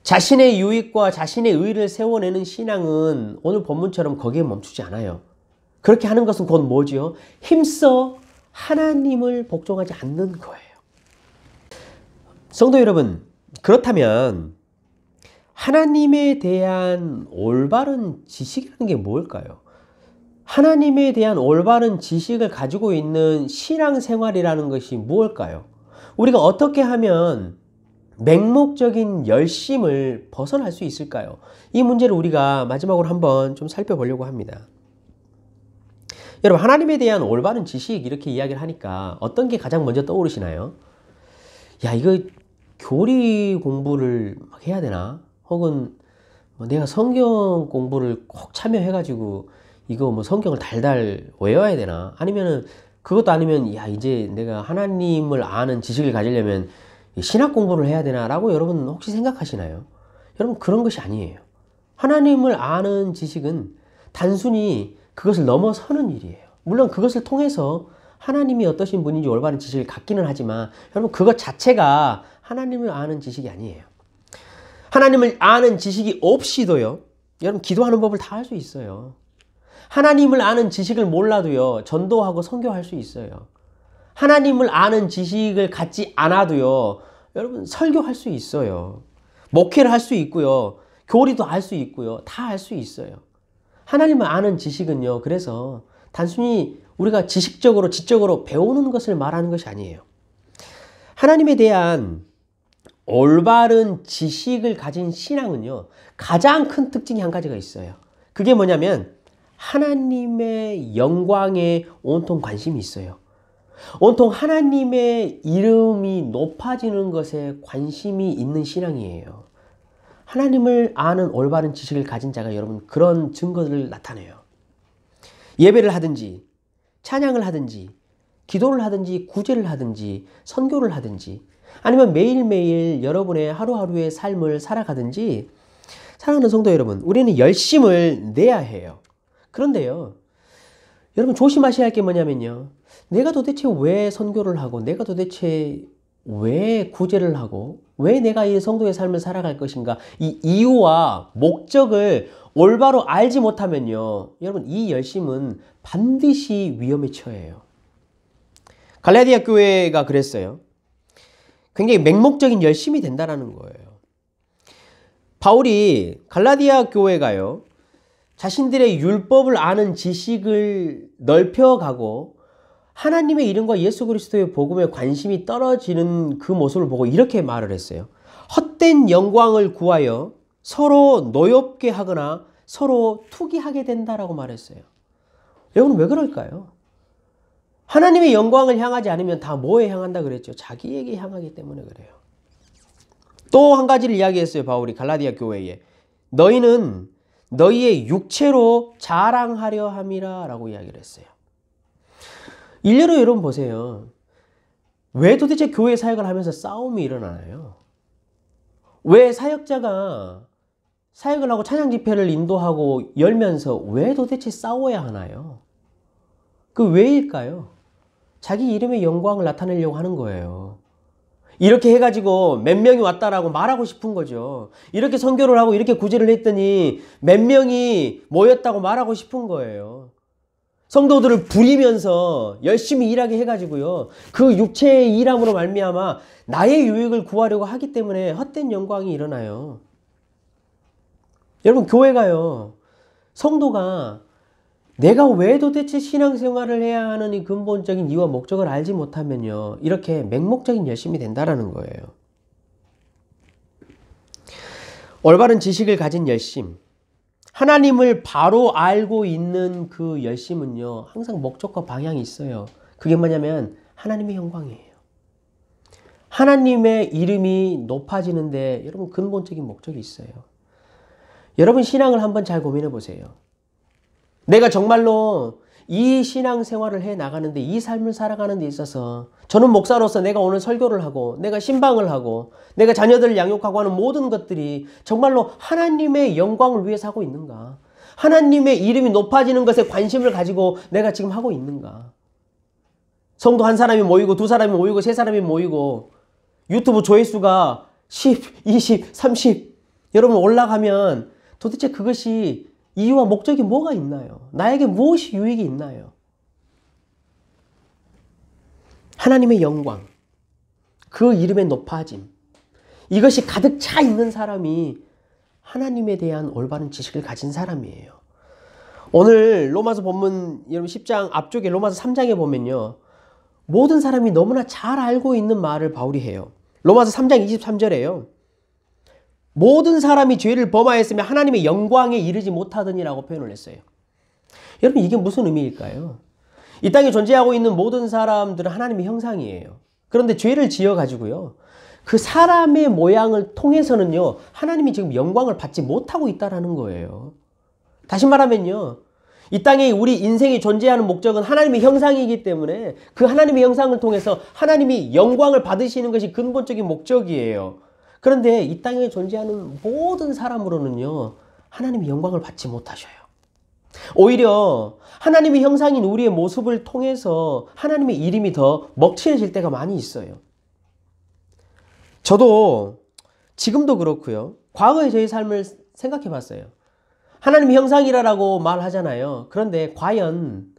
자신의 유익과 자신의 의의를 세워내는 신앙은 오늘 본문처럼 거기에 멈추지 않아요. 그렇게 하는 것은 곧 뭐지요? 힘써 하나님을 복종하지 않는 거예요. 성도 여러분, 그렇다면 하나님에 대한 올바른 지식이라는 게 뭘까요? 하나님에 대한 올바른 지식을 가지고 있는 신앙생활이라는 것이 무엇일까요? 우리가 어떻게 하면 맹목적인 열심을 벗어날 수 있을까요? 이 문제를 우리가 마지막으로 한번 좀 살펴보려고 합니다. 여러분 하나님에 대한 올바른 지식 이렇게 이야기를 하니까 어떤 게 가장 먼저 떠오르시나요? 야 이거 교리 공부를 막 해야 되나? 혹은 뭐 내가 성경 공부를 꼭 참여해가지고 이거 뭐 성경을 달달 외워야 되나? 아니면은 그것도 아니면 야 이제 내가 하나님을 아는 지식을 가지려면 신학 공부를 해야 되나? 라고 여러분 혹시 생각하시나요? 여러분 그런 것이 아니에요. 하나님을 아는 지식은 단순히 그것을 넘어서는 일이에요. 물론 그것을 통해서 하나님이 어떠신 분인지 올바른 지식을 갖기는 하지만 여러분 그것 자체가 하나님을 아는 지식이 아니에요. 하나님을 아는 지식이 없이도요, 여러분 기도하는 법을 다 할 수 있어요. 하나님을 아는 지식을 몰라도요, 전도하고 선교할 수 있어요. 하나님을 아는 지식을 갖지 않아도요, 여러분 설교할 수 있어요. 목회를 할 수 있고요, 교리도 할 수 있고요, 다 할 수 있어요. 하나님을 아는 지식은요, 그래서 단순히 우리가 지식적으로, 지적으로 배우는 것을 말하는 것이 아니에요. 하나님에 대한 올바른 지식을 가진 신앙은요, 가장 큰 특징이 한 가지가 있어요. 그게 뭐냐면 하나님의 영광에 온통 관심이 있어요. 온통 하나님의 이름이 높아지는 것에 관심이 있는 신앙이에요. 하나님을 아는 올바른 지식을 가진 자가 여러분 그런 증거들을 나타내요. 예배를 하든지 찬양을 하든지 기도를 하든지 구제를 하든지 선교를 하든지 아니면 매일매일 여러분의 하루하루의 삶을 살아가든지 사랑하는 성도 여러분, 우리는 열심을 내야 해요. 그런데요, 여러분 조심하셔야 할 게 뭐냐면요, 내가 도대체 왜 선교를 하고 내가 도대체 왜 구제를 하고 왜 내가 이 성도의 삶을 살아갈 것인가, 이 이유와 목적을 올바로 알지 못하면요, 여러분 이 열심은 반드시 위험에 처해요. 갈라디아 교회가 그랬어요. 굉장히 맹목적인 열심이 된다는 거예요. 바울이 갈라디아 교회가요, 자신들의 율법을 아는 지식을 넓혀가고 하나님의 이름과 예수 그리스도의 복음에 관심이 떨어지는 그 모습을 보고 이렇게 말을 했어요. 헛된 영광을 구하여 서로 노엽게 하거나 서로 투기하게 된다라고 말했어요. 여러분 왜 그럴까요? 하나님의 영광을 향하지 않으면 다 뭐에 향한다 그랬죠? 자기에게 향하기 때문에 그래요. 또 한 가지를 이야기했어요. 바울이 갈라디아 교회에. 너희는 너희의 육체로 자랑하려 함이라 라고 이야기를 했어요. 일례로 여러분 보세요. 왜 도대체 교회 사역을 하면서 싸움이 일어나요? 왜 사역자가 사역을 하고 찬양 집회를 인도하고 열면서 왜 도대체 싸워야 하나요? 그 왜일까요? 자기 이름의 영광을 나타내려고 하는 거예요. 이렇게 해가지고 몇 명이 왔다라고 말하고 싶은 거죠. 이렇게 선교를 하고 이렇게 구제를 했더니 몇 명이 모였다고 말하고 싶은 거예요. 성도들을 부리면서 열심히 일하게 해가지고요. 그 육체의 일함으로 말미암아 나의 유익을 구하려고 하기 때문에 헛된 영광이 일어나요. 여러분 교회가요. 성도가 내가 왜 도대체 신앙생활을 해야 하는 이 근본적인 이유와 목적을 알지 못하면요. 이렇게 맹목적인 열심이 된다라는 거예요. 올바른 지식을 가진 열심. 하나님을 바로 알고 있는 그 열심은요. 항상 목적과 방향이 있어요. 그게 뭐냐면 하나님의 영광이에요. 하나님의 이름이 높아지는데 여러분 근본적인 목적이 있어요. 여러분 신앙을 한번 잘 고민해 보세요. 내가 정말로 이 신앙생활을 해 나가는데 이 삶을 살아가는 데 있어서 저는 목사로서 내가 오늘 설교를 하고 내가 신방을 하고 내가 자녀들을 양육하고 하는 모든 것들이 정말로 하나님의 영광을 위해서 하고 있는가? 하나님의 이름이 높아지는 것에 관심을 가지고 내가 지금 하고 있는가? 성도 한 사람이 모이고 두 사람이 모이고 세 사람이 모이고 유튜브 조회수가 10, 20, 30 여러분 올라가면 도대체 그것이 이유와 목적이 뭐가 있나요? 나에게 무엇이 유익이 있나요? 하나님의 영광, 그 이름의 높아짐, 이것이 가득 차 있는 사람이 하나님에 대한 올바른 지식을 가진 사람이에요. 오늘 로마서 본문 여러분 10장 앞쪽에 로마서 3장에 보면요. 모든 사람이 너무나 잘 알고 있는 말을 바울이 해요. 로마서 3장 23절에요. 모든 사람이 죄를 범하였으며 하나님의 영광에 이르지 못하더니라고 표현을 했어요. 여러분 이게 무슨 의미일까요? 이 땅에 존재하고 있는 모든 사람들은 하나님의 형상이에요. 그런데 죄를 지어가지고요. 그 사람의 모양을 통해서는요. 하나님이 지금 영광을 받지 못하고 있다는 거예요. 다시 말하면요. 이 땅에 우리 인생이 존재하는 목적은 하나님의 형상이기 때문에 그 하나님의 형상을 통해서 하나님이 영광을 받으시는 것이 근본적인 목적이에요. 그런데 이 땅에 존재하는 모든 사람으로는요. 하나님의 영광을 받지 못하셔요. 오히려 하나님의 형상인 우리의 모습을 통해서 하나님의 이름이 더 먹칠해질 때가 많이 있어요. 저도 지금도 그렇고요. 과거의 저의 삶을 생각해 봤어요. 하나님의 형상이라고 말하잖아요. 그런데 과연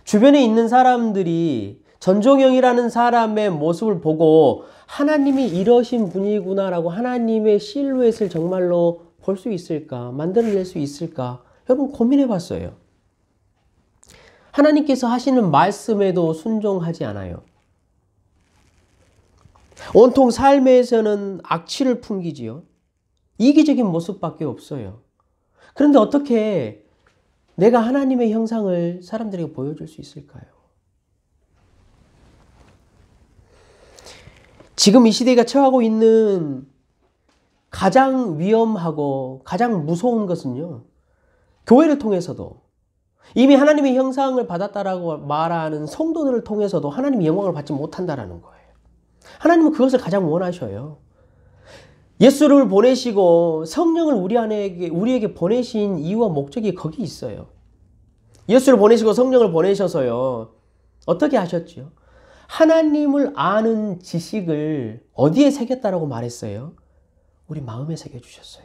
주변에 있는 사람들이 전종영이라는 사람의 모습을 보고 하나님이 이러신 분이구나라고 하나님의 실루엣을 정말로 볼 수 있을까? 만들어낼 수 있을까? 여러분 고민해 봤어요. 하나님께서 하시는 말씀에도 순종하지 않아요. 온통 삶에서는 악취를 풍기지요. 이기적인 모습밖에 없어요. 그런데 어떻게 내가 하나님의 형상을 사람들에게 보여줄 수 있을까요? 지금 이 시대가 처하고 있는 가장 위험하고 가장 무서운 것은요. 교회를 통해서도 이미 하나님의 형상을 받았다라고 말하는 성도들을 통해서도 하나님의 영광을 받지 못한다라는 거예요. 하나님은 그것을 가장 원하셔요. 예수를 보내시고 성령을 우리에게 보내신 이유와 목적이 거기 있어요. 예수를 보내시고 성령을 보내셔서요. 어떻게 하셨죠? 하나님을 아는 지식을 어디에 새겼다라고 말했어요? 우리 마음에 새겨주셨어요.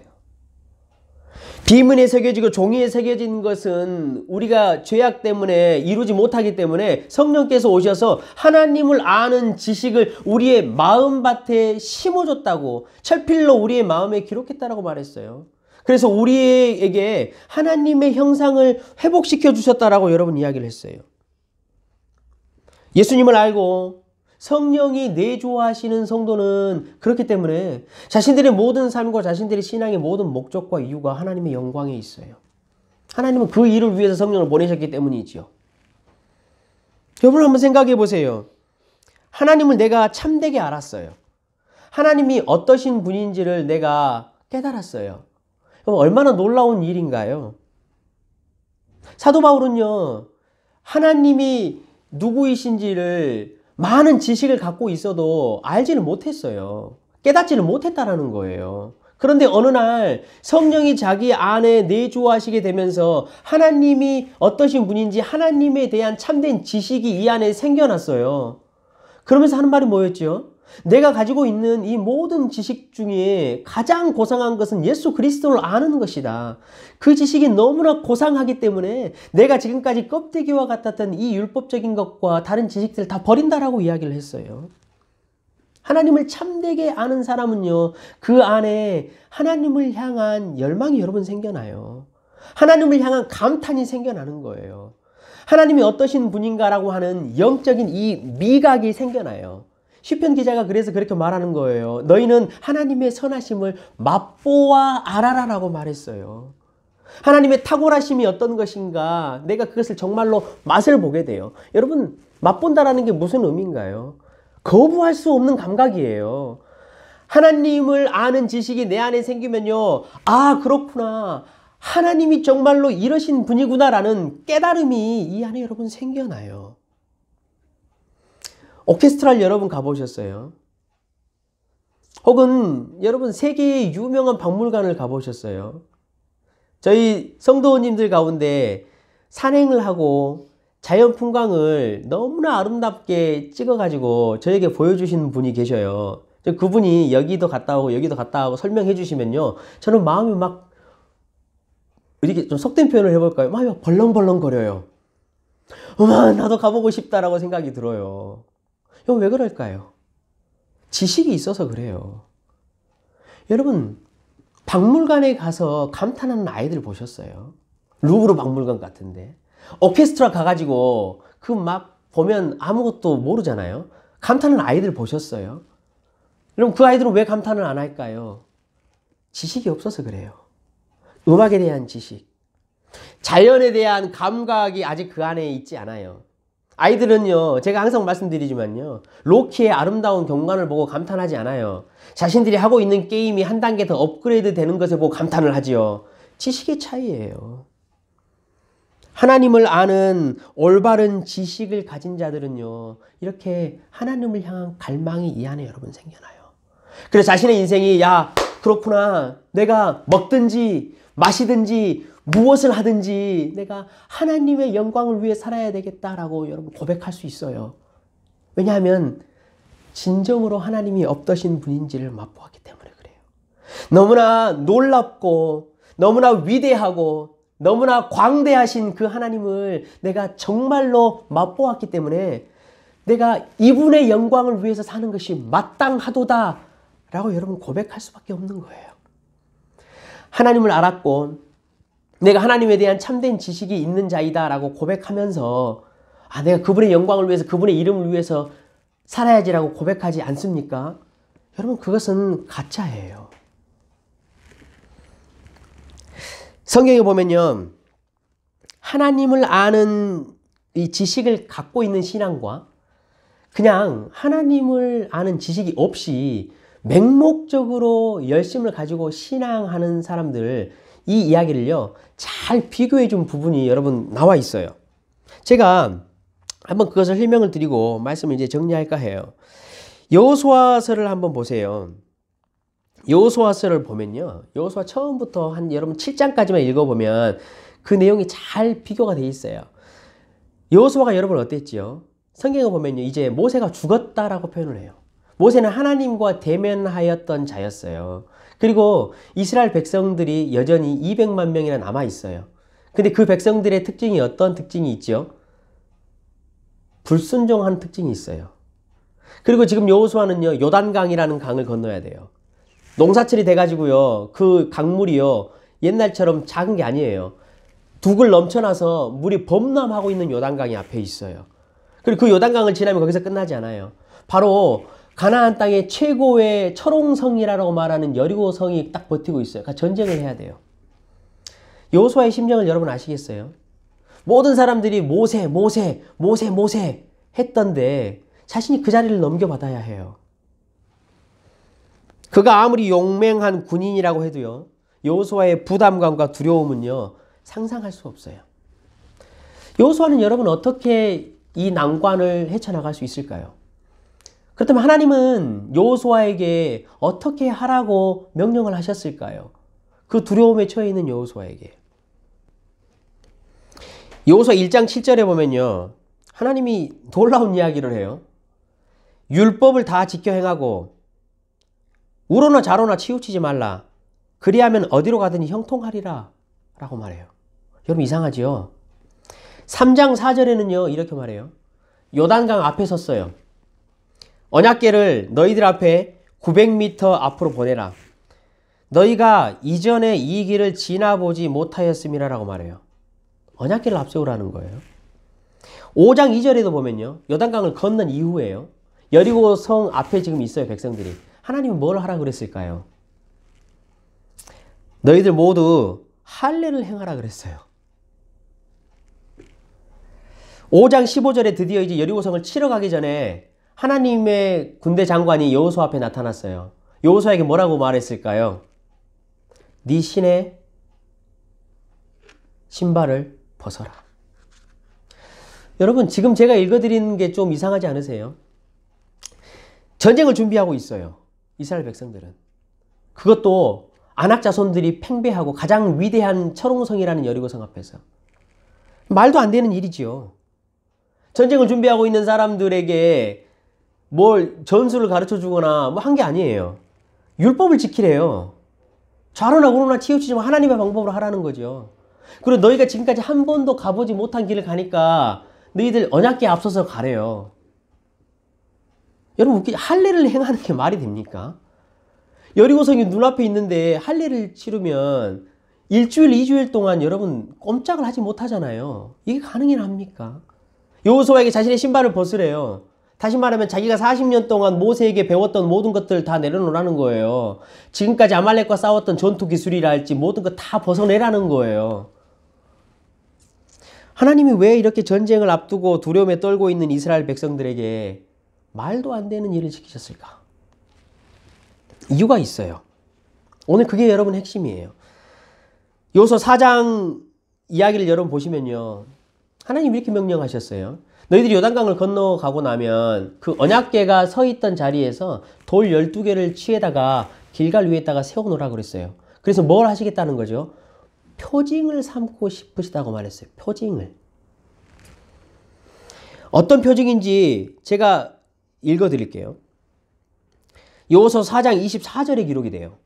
비문에 새겨지고 종이에 새겨진 것은 우리가 죄악 때문에 이루지 못하기 때문에 성령께서 오셔서 하나님을 아는 지식을 우리의 마음밭에 심어줬다고 철필로 우리의 마음에 기록했다라고 말했어요. 그래서 우리에게 하나님의 형상을 회복시켜 주셨다라고 여러분 이야기를 했어요. 예수님을 알고 성령이 내주하시는 성도는 그렇기 때문에 자신들의 모든 삶과 자신들의 신앙의 모든 목적과 이유가 하나님의 영광에 있어요. 하나님은 그 일을 위해서 성령을 보내셨기 때문이지요. 여러분 한번 생각해 보세요. 하나님을 내가 참되게 알았어요. 하나님이 어떠신 분인지를 내가 깨달았어요. 그럼 얼마나 놀라운 일인가요? 사도 바울은요, 하나님이 누구이신지를 많은 지식을 갖고 있어도 알지를 못했어요. 깨닫지를 못했다라는 거예요. 그런데 어느 날 성령이 자기 안에 내주하시게 되면서 하나님이 어떠신 분인지 하나님에 대한 참된 지식이 이 안에 생겨났어요. 그러면서 하는 말이 뭐였죠? 내가 가지고 있는 이 모든 지식 중에 가장 고상한 것은 예수 그리스도를 아는 것이다. 그 지식이 너무나 고상하기 때문에 내가 지금까지 껍데기와 같았던 이 율법적인 것과 다른 지식들을 다 버린다라고 이야기를 했어요. 하나님을 참되게 아는 사람은요, 그 안에 하나님을 향한 열망이 여러분 생겨나요. 하나님을 향한 감탄이 생겨나는 거예요. 하나님이 어떠신 분인가라고 하는 영적인 이 미각이 생겨나요. 시편 기자가 그래서 그렇게 말하는 거예요. 너희는 하나님의 선하심을 맛보아 알아라라고 말했어요. 하나님의 탁월하심이 어떤 것인가, 내가 그것을 정말로 맛을 보게 돼요. 여러분, 맛본다라는 게 무슨 의미인가요? 거부할 수 없는 감각이에요. 하나님을 아는 지식이 내 안에 생기면요, 아, 그렇구나, 하나님이 정말로 이러신 분이구나라는 깨달음이 이 안에 여러분 생겨나요. 오케스트라를 여러분 가보셨어요? 혹은 여러분 세계의 유명한 박물관을 가보셨어요? 저희 성도님들 가운데 산행을 하고 자연 풍광을 너무나 아름답게 찍어가지고 저에게 보여주시는 분이 계셔요. 그분이 여기도 갔다 오고 여기도 갔다 오고 설명해 주시면요, 저는 마음이 막 이렇게 좀 속된 표현을 해볼까요? 마음이 막 벌렁벌렁거려요. 나도 가보고 싶다라고 생각이 들어요. 이거 왜 그럴까요? 지식이 있어서 그래요. 여러분, 박물관에 가서 감탄하는 아이들 보셨어요? 루브르 박물관 같은데 오케스트라 가가지고 그 막 보면 아무것도 모르잖아요. 감탄하는 아이들 보셨어요? 그럼 그 아이들은 왜 감탄을 안 할까요? 지식이 없어서 그래요. 음악에 대한 지식, 자연에 대한 감각이 아직 그 안에 있지 않아요. 아이들은요, 제가 항상 말씀드리지만요, 로키의 아름다운 경관을 보고 감탄하지 않아요. 자신들이 하고 있는 게임이 한 단계 더 업그레이드 되는 것을 보고 감탄을 하지요. 지식의 차이예요. 하나님을 아는 올바른 지식을 가진 자들은요, 이렇게 하나님을 향한 갈망이 이 안에 여러분 생겨나요. 그래서 자신의 인생이, 야, 그렇구나, 내가 먹든지 마시든지 무엇을 하든지 내가 하나님의 영광을 위해 살아야 되겠다라고 여러분 고백할 수 있어요. 왜냐하면 진정으로 하나님이 어떠신 분인지를 맛보았기 때문에 그래요. 너무나 놀랍고 너무나 위대하고 너무나 광대하신 그 하나님을 내가 정말로 맛보았기 때문에 내가 이분의 영광을 위해서 사는 것이 마땅하도다 라고 여러분 고백할 수밖에 없는 거예요. 하나님을 알았고 내가 하나님에 대한 참된 지식이 있는 자이다 라고 고백하면서, 아, 내가 그분의 영광을 위해서 그분의 이름을 위해서 살아야지라고 고백하지 않습니까? 여러분, 그것은 가짜예요. 성경에 보면요, 하나님을 아는 이 지식을 갖고 있는 신앙과 그냥 하나님을 아는 지식이 없이 맹목적으로 열심을 가지고 신앙하는 사람들, 이 이야기를요, 잘 비교해 준 부분이 여러분 나와 있어요. 제가 한번 그것을 설명을 드리고 말씀을 이제 정리할까 해요. 여호수아서를 한번 보세요. 여호수아서를 보면요, 여호수아 처음부터 한 여러분 7장까지만 읽어보면 그 내용이 잘 비교가 돼 있어요. 여호수아가 여러분 어땠지요? 성경에 보면요, 이제 모세가 죽었다라고 표현을 해요. 모세는 하나님과 대면하였던 자였어요. 그리고 이스라엘 백성들이 여전히 200만 명이나 남아 있어요. 근데 그 백성들의 특징이 어떤 특징이 있죠? 불순종한 특징이 있어요. 그리고 지금 여호수아는요, 요단강이라는 강을 건너야 돼요. 농사철이 돼가지고요, 그 강물이요, 옛날처럼 작은 게 아니에요. 둑을 넘쳐나서 물이 범람하고 있는 요단강이 앞에 있어요. 그리고 그 요단강을 지나면 거기서 끝나지 않아요. 바로 가나안 땅의 최고의 철옹성이라고 말하는 여리고 성이 딱 버티고 있어요. 그러니까 전쟁을 해야 돼요. 여호수아의 심정을 여러분 아시겠어요? 모든 사람들이 모세 했던데 자신이 그 자리를 넘겨받아야 해요. 그가 아무리 용맹한 군인이라고 해도요, 여호수아의 부담감과 두려움은요, 상상할 수 없어요. 여호수아는 여러분 어떻게 이 난관을 헤쳐나갈 수 있을까요? 그렇다면 하나님은 여호수아에게 어떻게 하라고 명령을 하셨을까요? 그 두려움에 처해 있는 여호수아에게. 여호수아 1장 7절에 보면요, 하나님이 놀라운 이야기를 해요. 율법을 다 지켜 행하고 우로나 좌로나 치우치지 말라. 그리하면 어디로 가든지 형통하리라 라고 말해요. 여러분 이상하지요? 3장 4절에는요 이렇게 말해요. 요단강 앞에 섰어요. 언약궤를 너희들 앞에 900m 앞으로 보내라. 너희가 이전에 이 길을 지나보지 못하였음이라 라고 말해요. 언약궤를 앞세우라는 거예요. 5장 2절에도 보면요, 요단강을 건넌 이후에요, 여리고 성 앞에 지금 있어요, 백성들이. 하나님은 뭘 하라 그랬을까요? 너희들 모두 할례를 행하라 그랬어요. 5장 15절에 드디어 이제 여리고성을 치러 가기 전에 하나님의 군대 장관이 여호수아 앞에 나타났어요. 여호수아에게 뭐라고 말했을까요? 네 신의 신발을 벗어라. 여러분 지금 제가 읽어드리는 게 좀 이상하지 않으세요? 전쟁을 준비하고 있어요, 이스라엘 백성들은. 그것도 아낙 자손들이 팽배하고 가장 위대한 철옹성이라는 여리고성 앞에서. 말도 안 되는 일이지요. 전쟁을 준비하고 있는 사람들에게 뭘 전술을 가르쳐 주거나 뭐 한 게 아니에요. 율법을 지키래요. 좌로나 우로나 치우치지 마, 하나님의 방법으로 하라는 거죠. 그리고 너희가 지금까지 한 번도 가보지 못한 길을 가니까 너희들 언약궤 앞서서 가래요. 여러분 할례를 행하는 게 말이 됩니까? 여리고성이 눈앞에 있는데 할례를 치르면 일주일, 2주일 동안 여러분 꼼짝을 하지 못하잖아요. 이게 가능이나 합니까? 여호수아에게 자신의 신발을 벗으래요. 다시 말하면 자기가 40년 동안 모세에게 배웠던 모든 것들 다 내려놓으라는 거예요. 지금까지 아말렉과 싸웠던 전투 기술이라 할지 모든 것 다 벗어내라는 거예요. 하나님이 왜 이렇게 전쟁을 앞두고 두려움에 떨고 있는 이스라엘 백성들에게 말도 안 되는 일을 시키셨을까? 이유가 있어요. 오늘 그게 여러분 핵심이에요. 여호수아 4장 이야기를 여러분 보시면요, 하나님이 이렇게 명령하셨어요. 너희들이 요단강을 건너가고 나면 그 언약궤가 서 있던 자리에서 돌 12개를 취해다가 길갈 위에다가 세워놓으라 그랬어요. 그래서 뭘 하시겠다는 거죠? 표징을 삼고 싶으시다고 말했어요. 표징을. 어떤 표징인지 제가 읽어드릴게요. 여호수아 4장 24절에 기록이 돼요.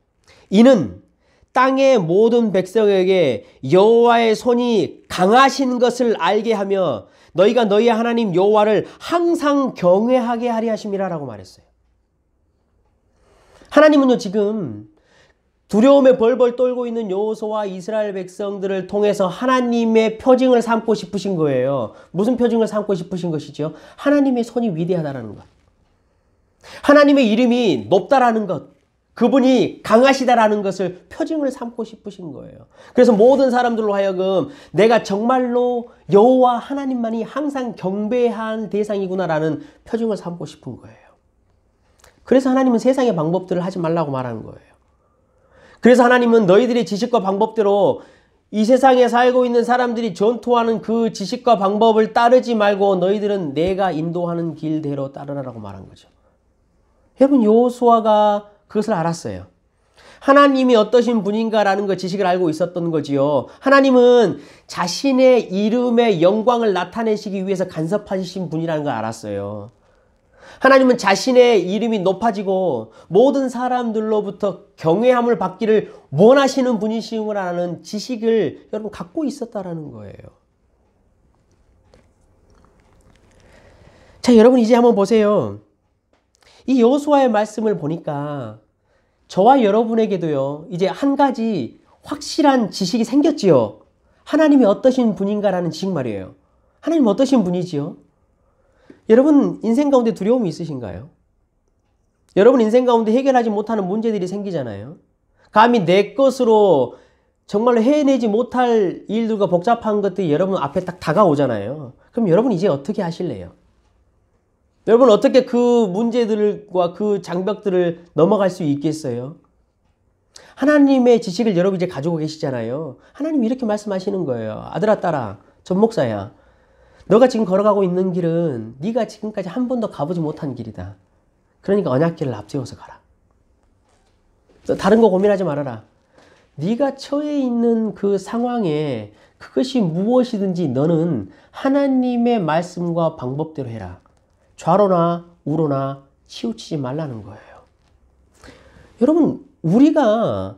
이는 땅의 모든 백성에게 여호와의 손이 강하신 것을 알게 하며 너희가 너희의 하나님 여호와를 항상 경외하게 하리 하심이라 라고 말했어요. 하나님은요 지금 두려움에 벌벌 떨고 있는 여호수아와 이스라엘 백성들을 통해서 하나님의 표징을 삼고 싶으신 거예요. 무슨 표징을 삼고 싶으신 것이죠? 하나님의 손이 위대하다라는 것, 하나님의 이름이 높다라는 것, 그분이 강하시다라는 것을 표징을 삼고 싶으신 거예요. 그래서 모든 사람들로 하여금 내가 정말로 여호와 하나님만이 항상 경배한 대상이구나라는 표징을 삼고 싶은 거예요. 그래서 하나님은 세상의 방법들을 하지 말라고 말하는 거예요. 그래서 하나님은 너희들의 지식과 방법대로 이 세상에 살고 있는 사람들이 전투하는 그 지식과 방법을 따르지 말고 너희들은 내가 인도하는 길대로 따르라고 말한 거죠. 여러분 여호수아가 그것을 알았어요. 하나님이 어떠신 분인가라는 그 지식을 알고 있었던 거지요. 하나님은 자신의 이름의 영광을 나타내시기 위해서 간섭하신 분이라는 걸 알았어요. 하나님은 자신의 이름이 높아지고 모든 사람들로부터 경외함을 받기를 원하시는 분이시라는 지식을 여러분 갖고 있었다라는 거예요. 자, 여러분 이제 한번 보세요. 이 여호수아의 말씀을 보니까 저와 여러분에게도요, 이제 한 가지 확실한 지식이 생겼지요. 하나님이 어떠신 분인가라는 지식 말이에요. 하나님 어떠신 분이지요? 여러분 인생 가운데 두려움이 있으신가요? 여러분 인생 가운데 해결하지 못하는 문제들이 생기잖아요. 감히 내 것으로 정말로 해내지 못할 일들과 복잡한 것들이 여러분 앞에 딱 다가오잖아요. 그럼 여러분 이제 어떻게 하실래요? 여러분 어떻게 그 문제들과 그 장벽들을 넘어갈 수 있겠어요? 하나님의 지식을 여러분 이제 가지고 계시잖아요. 하나님이 이렇게 말씀하시는 거예요. 아들아 딸아 전 목사야. 너가 지금 걸어가고 있는 길은 네가 지금까지 한 번도 가보지 못한 길이다. 그러니까 언약길을 앞세워서 가라. 너 다른 거 고민하지 말아라. 네가 처해 있는 그 상황에 그것이 무엇이든지 너는 하나님의 말씀과 방법대로 해라. 좌로나 우로나 치우치지 말라는 거예요. 여러분 우리가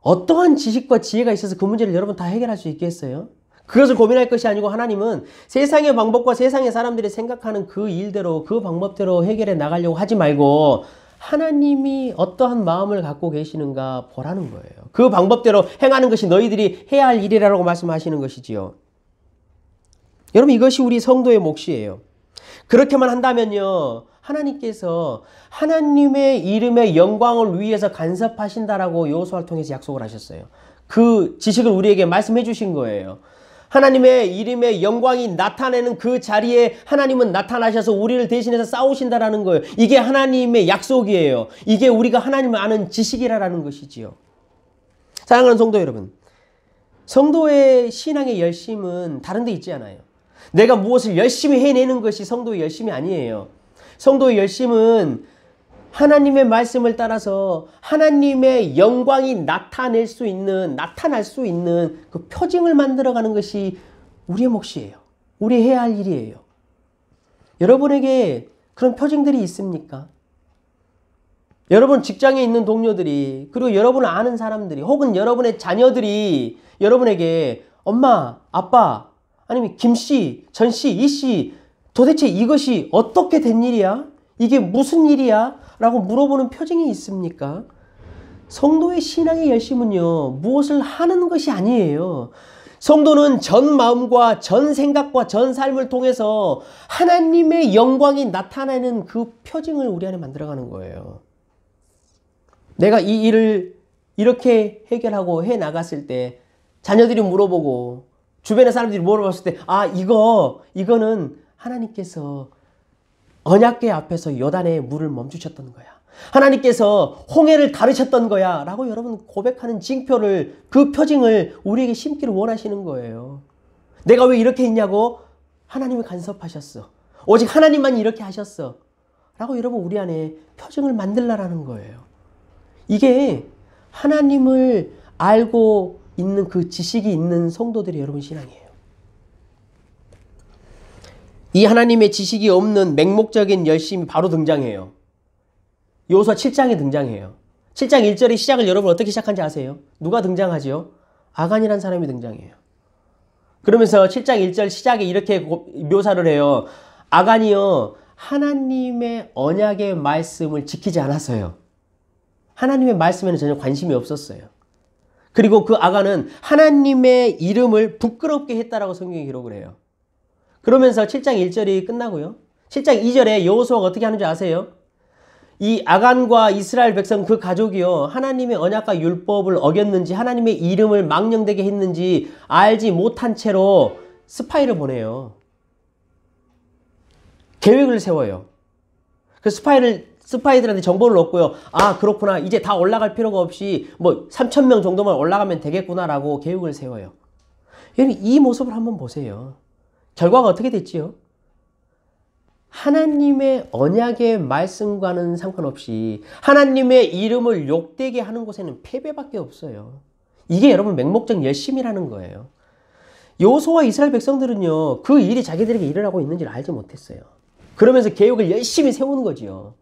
어떠한 지식과 지혜가 있어서 그 문제를 여러분 다 해결할 수 있겠어요? 그것을 고민할 것이 아니고 하나님은 세상의 방법과 세상의 사람들이 생각하는 그 일대로 그 방법대로 해결해 나가려고 하지 말고 하나님이 어떠한 마음을 갖고 계시는가 보라는 거예요. 그 방법대로 행하는 것이 너희들이 해야 할 일이라고 말씀하시는 것이지요. 여러분 이것이 우리 성도의 몫이에요. 그렇게만 한다면요. 하나님께서 하나님의 이름의 영광을 위해서 간섭하신다라고 여호수아를 통해서 약속을 하셨어요. 그 지식을 우리에게 말씀해 주신 거예요. 하나님의 이름의 영광이 나타내는 그 자리에 하나님은 나타나셔서 우리를 대신해서 싸우신다라는 거예요. 이게 하나님의 약속이에요. 이게 우리가 하나님을 아는 지식이라는 것이지요. 사랑하는 성도 여러분, 성도의 신앙의 열심은 다른 데 있지 않아요. 내가 무엇을 열심히 해내는 것이 성도의 열심이 아니에요. 성도의 열심은 하나님의 말씀을 따라서 하나님의 영광이 나타날 수 있는 그 표징을 만들어가는 것이 우리의 몫이에요. 우리 해야 할 일이에요. 여러분에게 그런 표징들이 있습니까? 여러분 직장에 있는 동료들이 그리고 여러분을 아는 사람들이 혹은 여러분의 자녀들이 여러분에게 엄마, 아빠 아니면 김씨, 전씨, 이씨 도대체 이것이 어떻게 된 일이야? 이게 무슨 일이야? 라고 물어보는 표징이 있습니까? 성도의 신앙의 열심은요. 무엇을 하는 것이 아니에요. 성도는 전 마음과 전 생각과 전 삶을 통해서 하나님의 영광이 나타나는 그 표징을 우리 안에 만들어가는 거예요. 내가 이 일을 이렇게 해결하고 해 나갔을 때 자녀들이 물어보고 주변의 사람들이 물어봤을 때 이거는 하나님께서 언약궤 앞에서 요단의 물을 멈추셨던 거야. 하나님께서 홍해를 가르쳤던 거야 라고 여러분 고백하는 징표를 그 표징을 우리에게 심기를 원하시는 거예요. 내가 왜 이렇게 했냐고? 하나님이 간섭하셨어. 오직 하나님만 이렇게 하셨어 라고 여러분 우리 안에 표징을 만들라라는 거예요. 이게 하나님을 알고 있는 그 지식이 있는 성도들이 여러분 신앙이에요. 이 하나님의 지식이 없는 맹목적인 열심이 바로 등장해요. 여호수아 7장에 등장해요. 7장 1절의 시작을 여러분 어떻게 시작한지 아세요? 누가 등장하죠? 아간이라는 사람이 등장해요. 그러면서 7장 1절 시작에 이렇게 묘사를 해요. 아간이요 하나님의 언약의 말씀을 지키지 않았어요. 하나님의 말씀에는 전혀 관심이 없었어요. 그리고 그 아간은 하나님의 이름을 부끄럽게 했다라고 성경에 기록을 해요. 그러면서 7장 1절이 끝나고요. 7장 2절에 여호수아가 어떻게 하는지 아세요? 이 아간과 이스라엘 백성 그 가족이요. 하나님의 언약과 율법을 어겼는지 하나님의 이름을 망령되게 했는지 알지 못한 채로 스파이를 보내요. 계획을 세워요. 그 스파이들한테 정보를 얻고요. 아 그렇구나. 이제 다 올라갈 필요가 없이 뭐 3,000명 정도만 올라가면 되겠구나라고 계획을 세워요. 여러분 이 모습을 한번 보세요. 결과가 어떻게 됐지요? 하나님의 언약의 말씀과는 상관없이 하나님의 이름을 욕되게 하는 곳에는 패배밖에 없어요. 이게 여러분 맹목적 열심이라는 거예요. 여호수아와 이스라엘 백성들은요. 그 일이 자기들에게 일어나고 있는지를 알지 못했어요. 그러면서 계획을 열심히 세우는 거지요.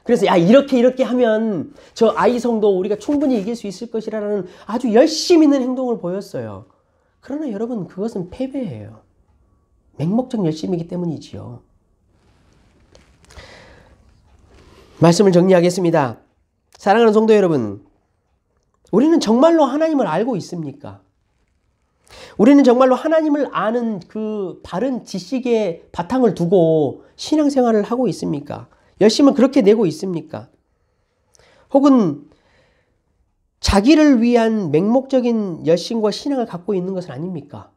그래서 이렇게 하면 저 아이 성도 우리가 충분히 이길 수 있을 것이라는 아주 열심 있는 행동을 보였어요. 그러나 여러분 그것은 패배예요. 맹목적 열심이기 때문이지요. 말씀을 정리하겠습니다. 사랑하는 성도 여러분, 우리는 정말로 하나님을 알고 있습니까? 우리는 정말로 하나님을 아는 그 바른 지식의 바탕을 두고 신앙생활을 하고 있습니까? 열심을 그렇게 내고 있습니까? 혹은 자기를 위한 맹목적인 열심과 신앙을 갖고 있는 것은 아닙니까?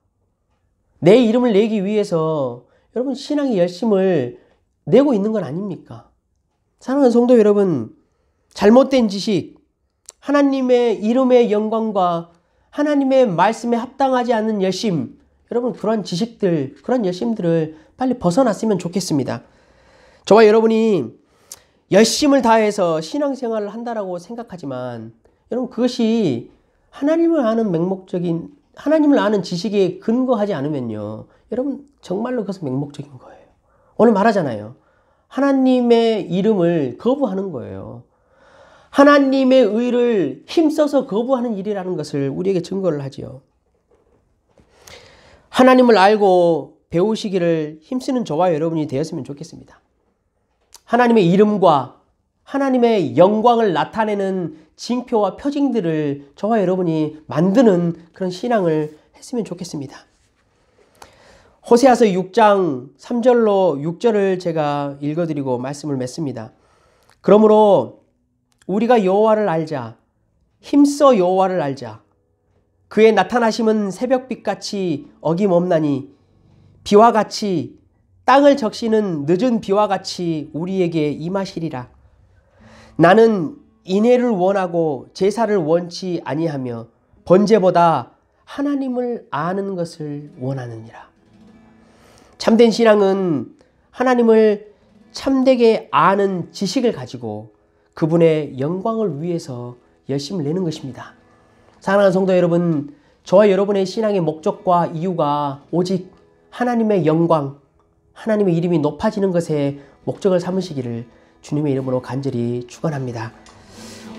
내 이름을 내기 위해서 여러분 신앙의 열심을 내고 있는 건 아닙니까? 사랑하는 성도 여러분, 잘못된 지식, 하나님의 이름의 영광과 하나님의 말씀에 합당하지 않는 열심, 여러분 그런 지식들, 그런 열심들을 빨리 벗어났으면 좋겠습니다. 저와 여러분이 열심을 다해서 신앙생활을 한다라고 생각하지만 여러분 그것이 하나님을 아는 맹목적인, 하나님을 아는 지식에 근거하지 않으면요, 여러분 정말로 그것은 맹목적인 거예요. 오늘 말하잖아요. 하나님의 이름을 거부하는 거예요. 하나님의 의를 힘써서 거부하는 일이라는 것을 우리에게 증거를 하지요. 하나님을 알고 배우시기를 힘쓰는 저와 여러분이 되었으면 좋겠습니다. 하나님의 이름과 하나님의 영광을 나타내는 징표와 표징들을 저와 여러분이 만드는 그런 신앙을 했으면 좋겠습니다. 호세아서 6장 3절로 6절을 제가 읽어드리고 말씀을 맺습니다. 그러므로 우리가 여호와를 알자. 힘써 여호와를 알자. 그의 나타나심은 새벽빛같이 어김없나니 비와 같이 땅을 적시는 늦은 비와 같이 우리에게 임하시리라. 나는 인애를 원하고 제사를 원치 아니하며 번제보다 하나님을 아는 것을 원하느니라. 참된 신앙은 하나님을 참되게 아는 지식을 가지고 그분의 영광을 위해서 열심을 내는 것입니다. 사랑하는 성도 여러분, 저와 여러분의 신앙의 목적과 이유가 오직 하나님의 영광, 하나님의 이름이 높아지는 것에 목적을 삼으시기를 주님의 이름으로 간절히 축원합니다.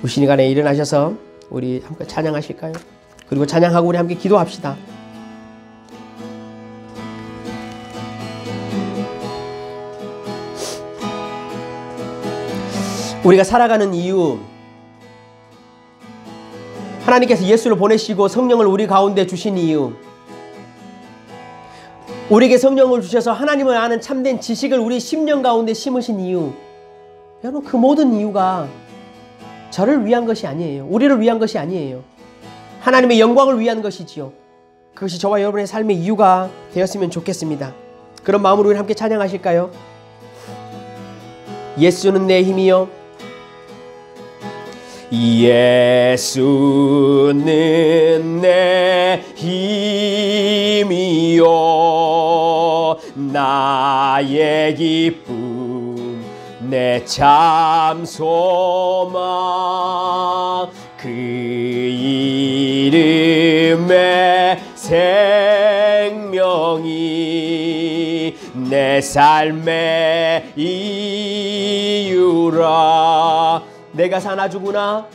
우리 시간에 일어나셔서 우리 함께 찬양하실까요? 그리고 찬양하고 우리 함께 기도합시다. 우리가 살아가는 이유, 하나님께서 예수를 보내시고 성령을 우리 가운데 주신 이유, 우리에게 성령을 주셔서 하나님을 아는 참된 지식을 우리 심령 가운데 심으신 이유, 여러분 그 모든 이유가 저를 위한 것이 아니에요. 우리를 위한 것이 아니에요. 하나님의 영광을 위한 것이지요. 그것이 저와 여러분의 삶의 이유가 되었으면 좋겠습니다. 그런 마음으로 우리 함께 찬양하실까요? 예수는 내 힘이요, 예수는 내 힘이요, 나의 기쁨, 내 참 소망, 그 이름의 생명이 내 삶의 이유라. 내가 사나 죽으나,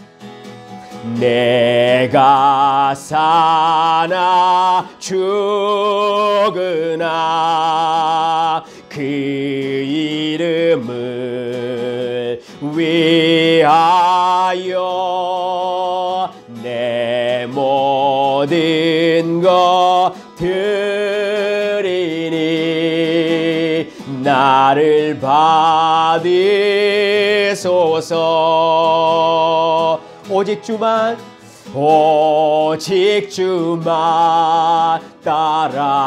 내가 사나 죽으나 그 이름을 위하여 내 모든 것 드리니 나를 받으소서. 오직 주만, 오직 주만 따라갑니다.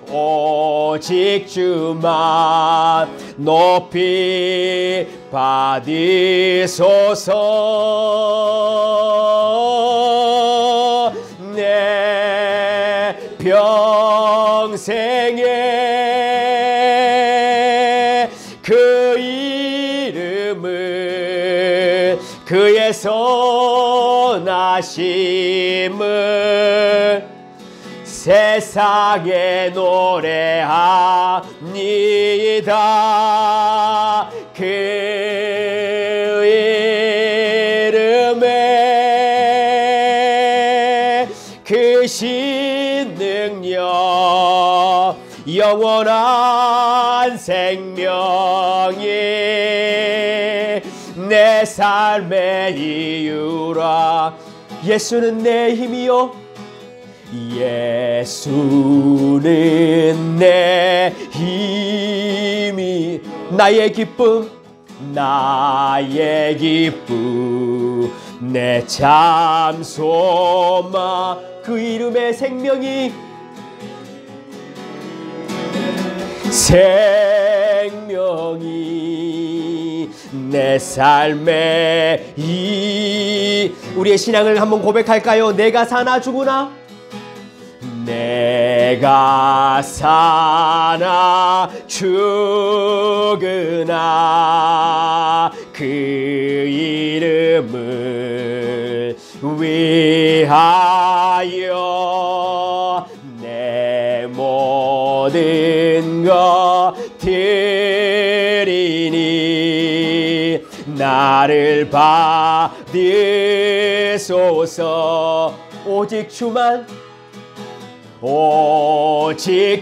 오직 주만 높이 받으소서. 내 평생에 그 이름을, 그의 선하심을 세상에 노래합니다. 그 이름에 그 신능력, 영원한 생명이 내 삶의 이유라. 예수는 내 힘이요, 예수는 내 힘이, 나의 기쁨, 나의 기쁨, 내 참 소망, 그 이름의 생명이 생명이 내 삶의 우리의 신앙을 한번 고백할까요? 내가 사나 죽으나 내가 사나 죽으나 그 이름을 위하여 내 모든 것 드리니 나를 받으소서. 오직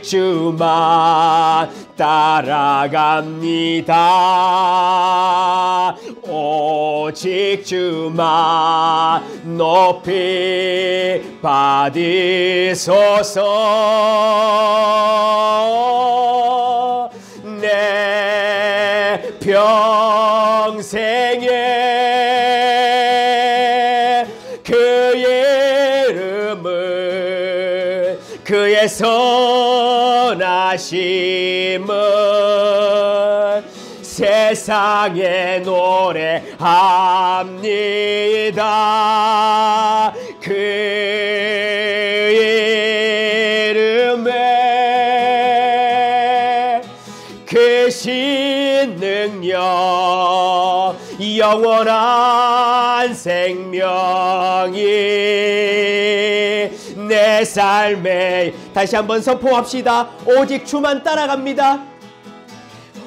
주만 따라갑니다. 오직 주만 높이 받으소서. 내 평생에 그의 이름을 그의 선하심을 세상에 노래합니다. 그 이름에 크신 능력 영원한 생명이 내 삶에 다시 한번 선포합시다. 오직 주만 따라갑니다.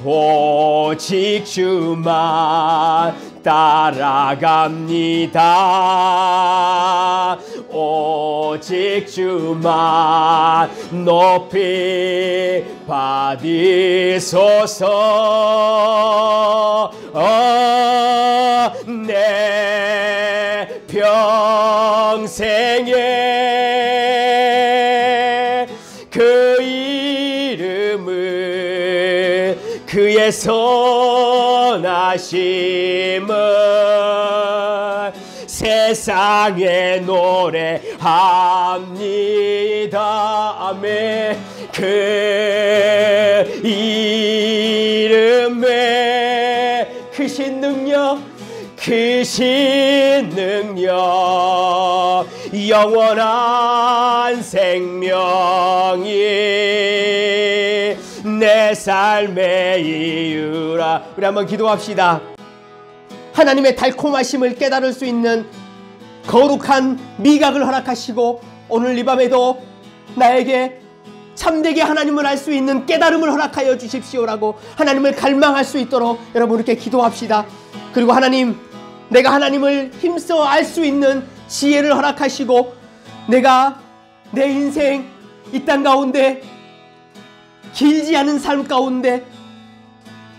오직 주만 따라갑니다. 오직 주만 높이 받으소서. 내 평생에 그 이름을 그의 선하심을 세상에 노래합니다. 아멘. 그 이름에 크신 능력 영원한 생명이 내 삶의 이유라. 우리 한번 기도합시다. 하나님의 달콤하심을 깨달을 수 있는 거룩한 미각을 허락하시고 오늘 이 밤에도 나에게 참되게 하나님을 알 수 있는 깨달음을 허락하여 주십시오라고 하나님을 갈망할 수 있도록 여러분 이렇게 기도합시다. 그리고 하나님, 내가 하나님을 힘써 알 수 있는 지혜를 허락하시고 내가 내 인생 이 땅 가운데 길지 않은 삶 가운데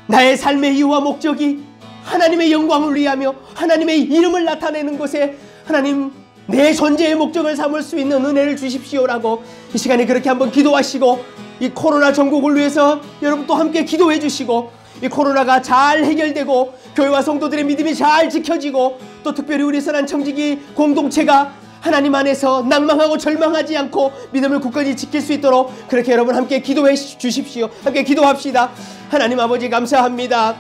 나의 삶의 이유와 목적이 하나님의 영광을 위하며 하나님의 이름을 나타내는 곳에 하나님 내 존재의 목적을 삼을 수 있는 은혜를 주십시오라고 이 시간에 그렇게 한번 기도하시고 이 코로나 전국을 위해서 여러분 또 함께 기도해 주시고 이 코로나가 잘 해결되고 교회와 성도들의 믿음이 잘 지켜지고 또 특별히 우리 선한 청지기 공동체가 하나님 안에서 낭망하고 절망하지 않고 믿음을 굳건히 지킬 수 있도록 그렇게 여러분 함께 기도해 주십시오. 함께 기도합시다. 하나님 아버지 감사합니다.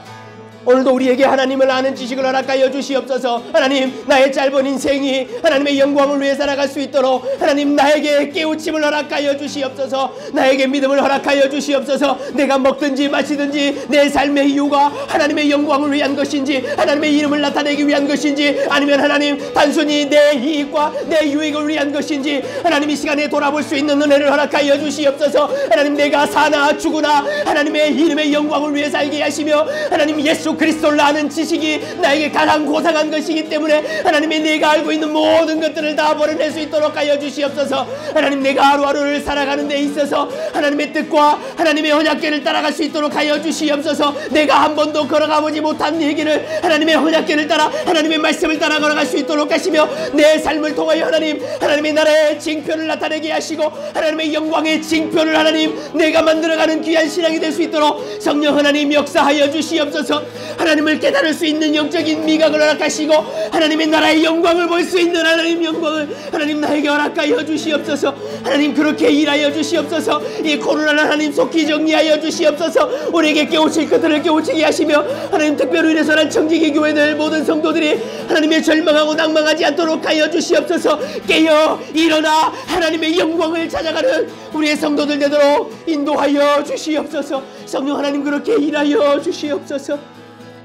오늘도 우리에게 하나님을 아는 지식을 허락하여 주시옵소서. 하나님, 나의 짧은 인생이 하나님의 영광을 위해 살아갈 수 있도록 하나님 나에게 깨우침을 허락하여 주시옵소서. 나에게 믿음을 허락하여 주시옵소서. 내가 먹든지 마시든지 내 삶의 이유가 하나님의 영광을 위한 것인지 하나님의 이름을 나타내기 위한 것인지 아니면 하나님 단순히 내 이익과 내 유익을 위한 것인지 하나님 이 시간에 돌아볼 수 있는 은혜를 허락하여 주시옵소서. 하나님, 내가 사나 죽으나 하나님의 이름의 영광을 위해 살게 하시며 하나님 예수 그리스도를 아는 지식이 나에게 가장 고상한 것이기 때문에 하나님의 내가 알고 있는 모든 것들을 다 버려낼 수 있도록 하여 주시옵소서. 하나님, 내가 하루하루를 살아가는 데 있어서 하나님의 뜻과 하나님의 언약궤를 따라갈 수 있도록 하여 주시옵소서. 내가 한 번도 걸어가보지 못한 이 길을 하나님의 언약궤를 따라 하나님의 말씀을 따라 걸어갈 수 있도록 하시며 내 삶을 통하여 하나님의 나라의 징표를 나타내게 하시고 하나님의 영광의 징표를 하나님 내가 만들어가는 귀한 신앙이 될 수 있도록 성령 하나님 역사하여 주시옵소서. 하나님을 깨달을 수 있는 영적인 미각을 허락하시고 하나님의 나라의 영광을 볼 수 있는 하나님 영광을 하나님 나에게 허락하여 주시옵소서. 하나님 그렇게 일하여 주시옵소서. 이 코로나를 하나님 속히 정리하여 주시옵소서. 우리에게 깨우칠 것들을 깨우치게 하시며 하나님 특별히 인해서는 청지기 교회들 모든 성도들이 하나님의 절망하고 낭망하지 않도록 하여 주시옵소서. 깨어 일어나 하나님의 영광을 찾아가는 우리의 성도들 되도록 인도하여 주시옵소서. 성령 하나님 그렇게 일하여 주시옵소서.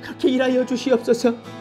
그렇게 일하여 주시옵소서.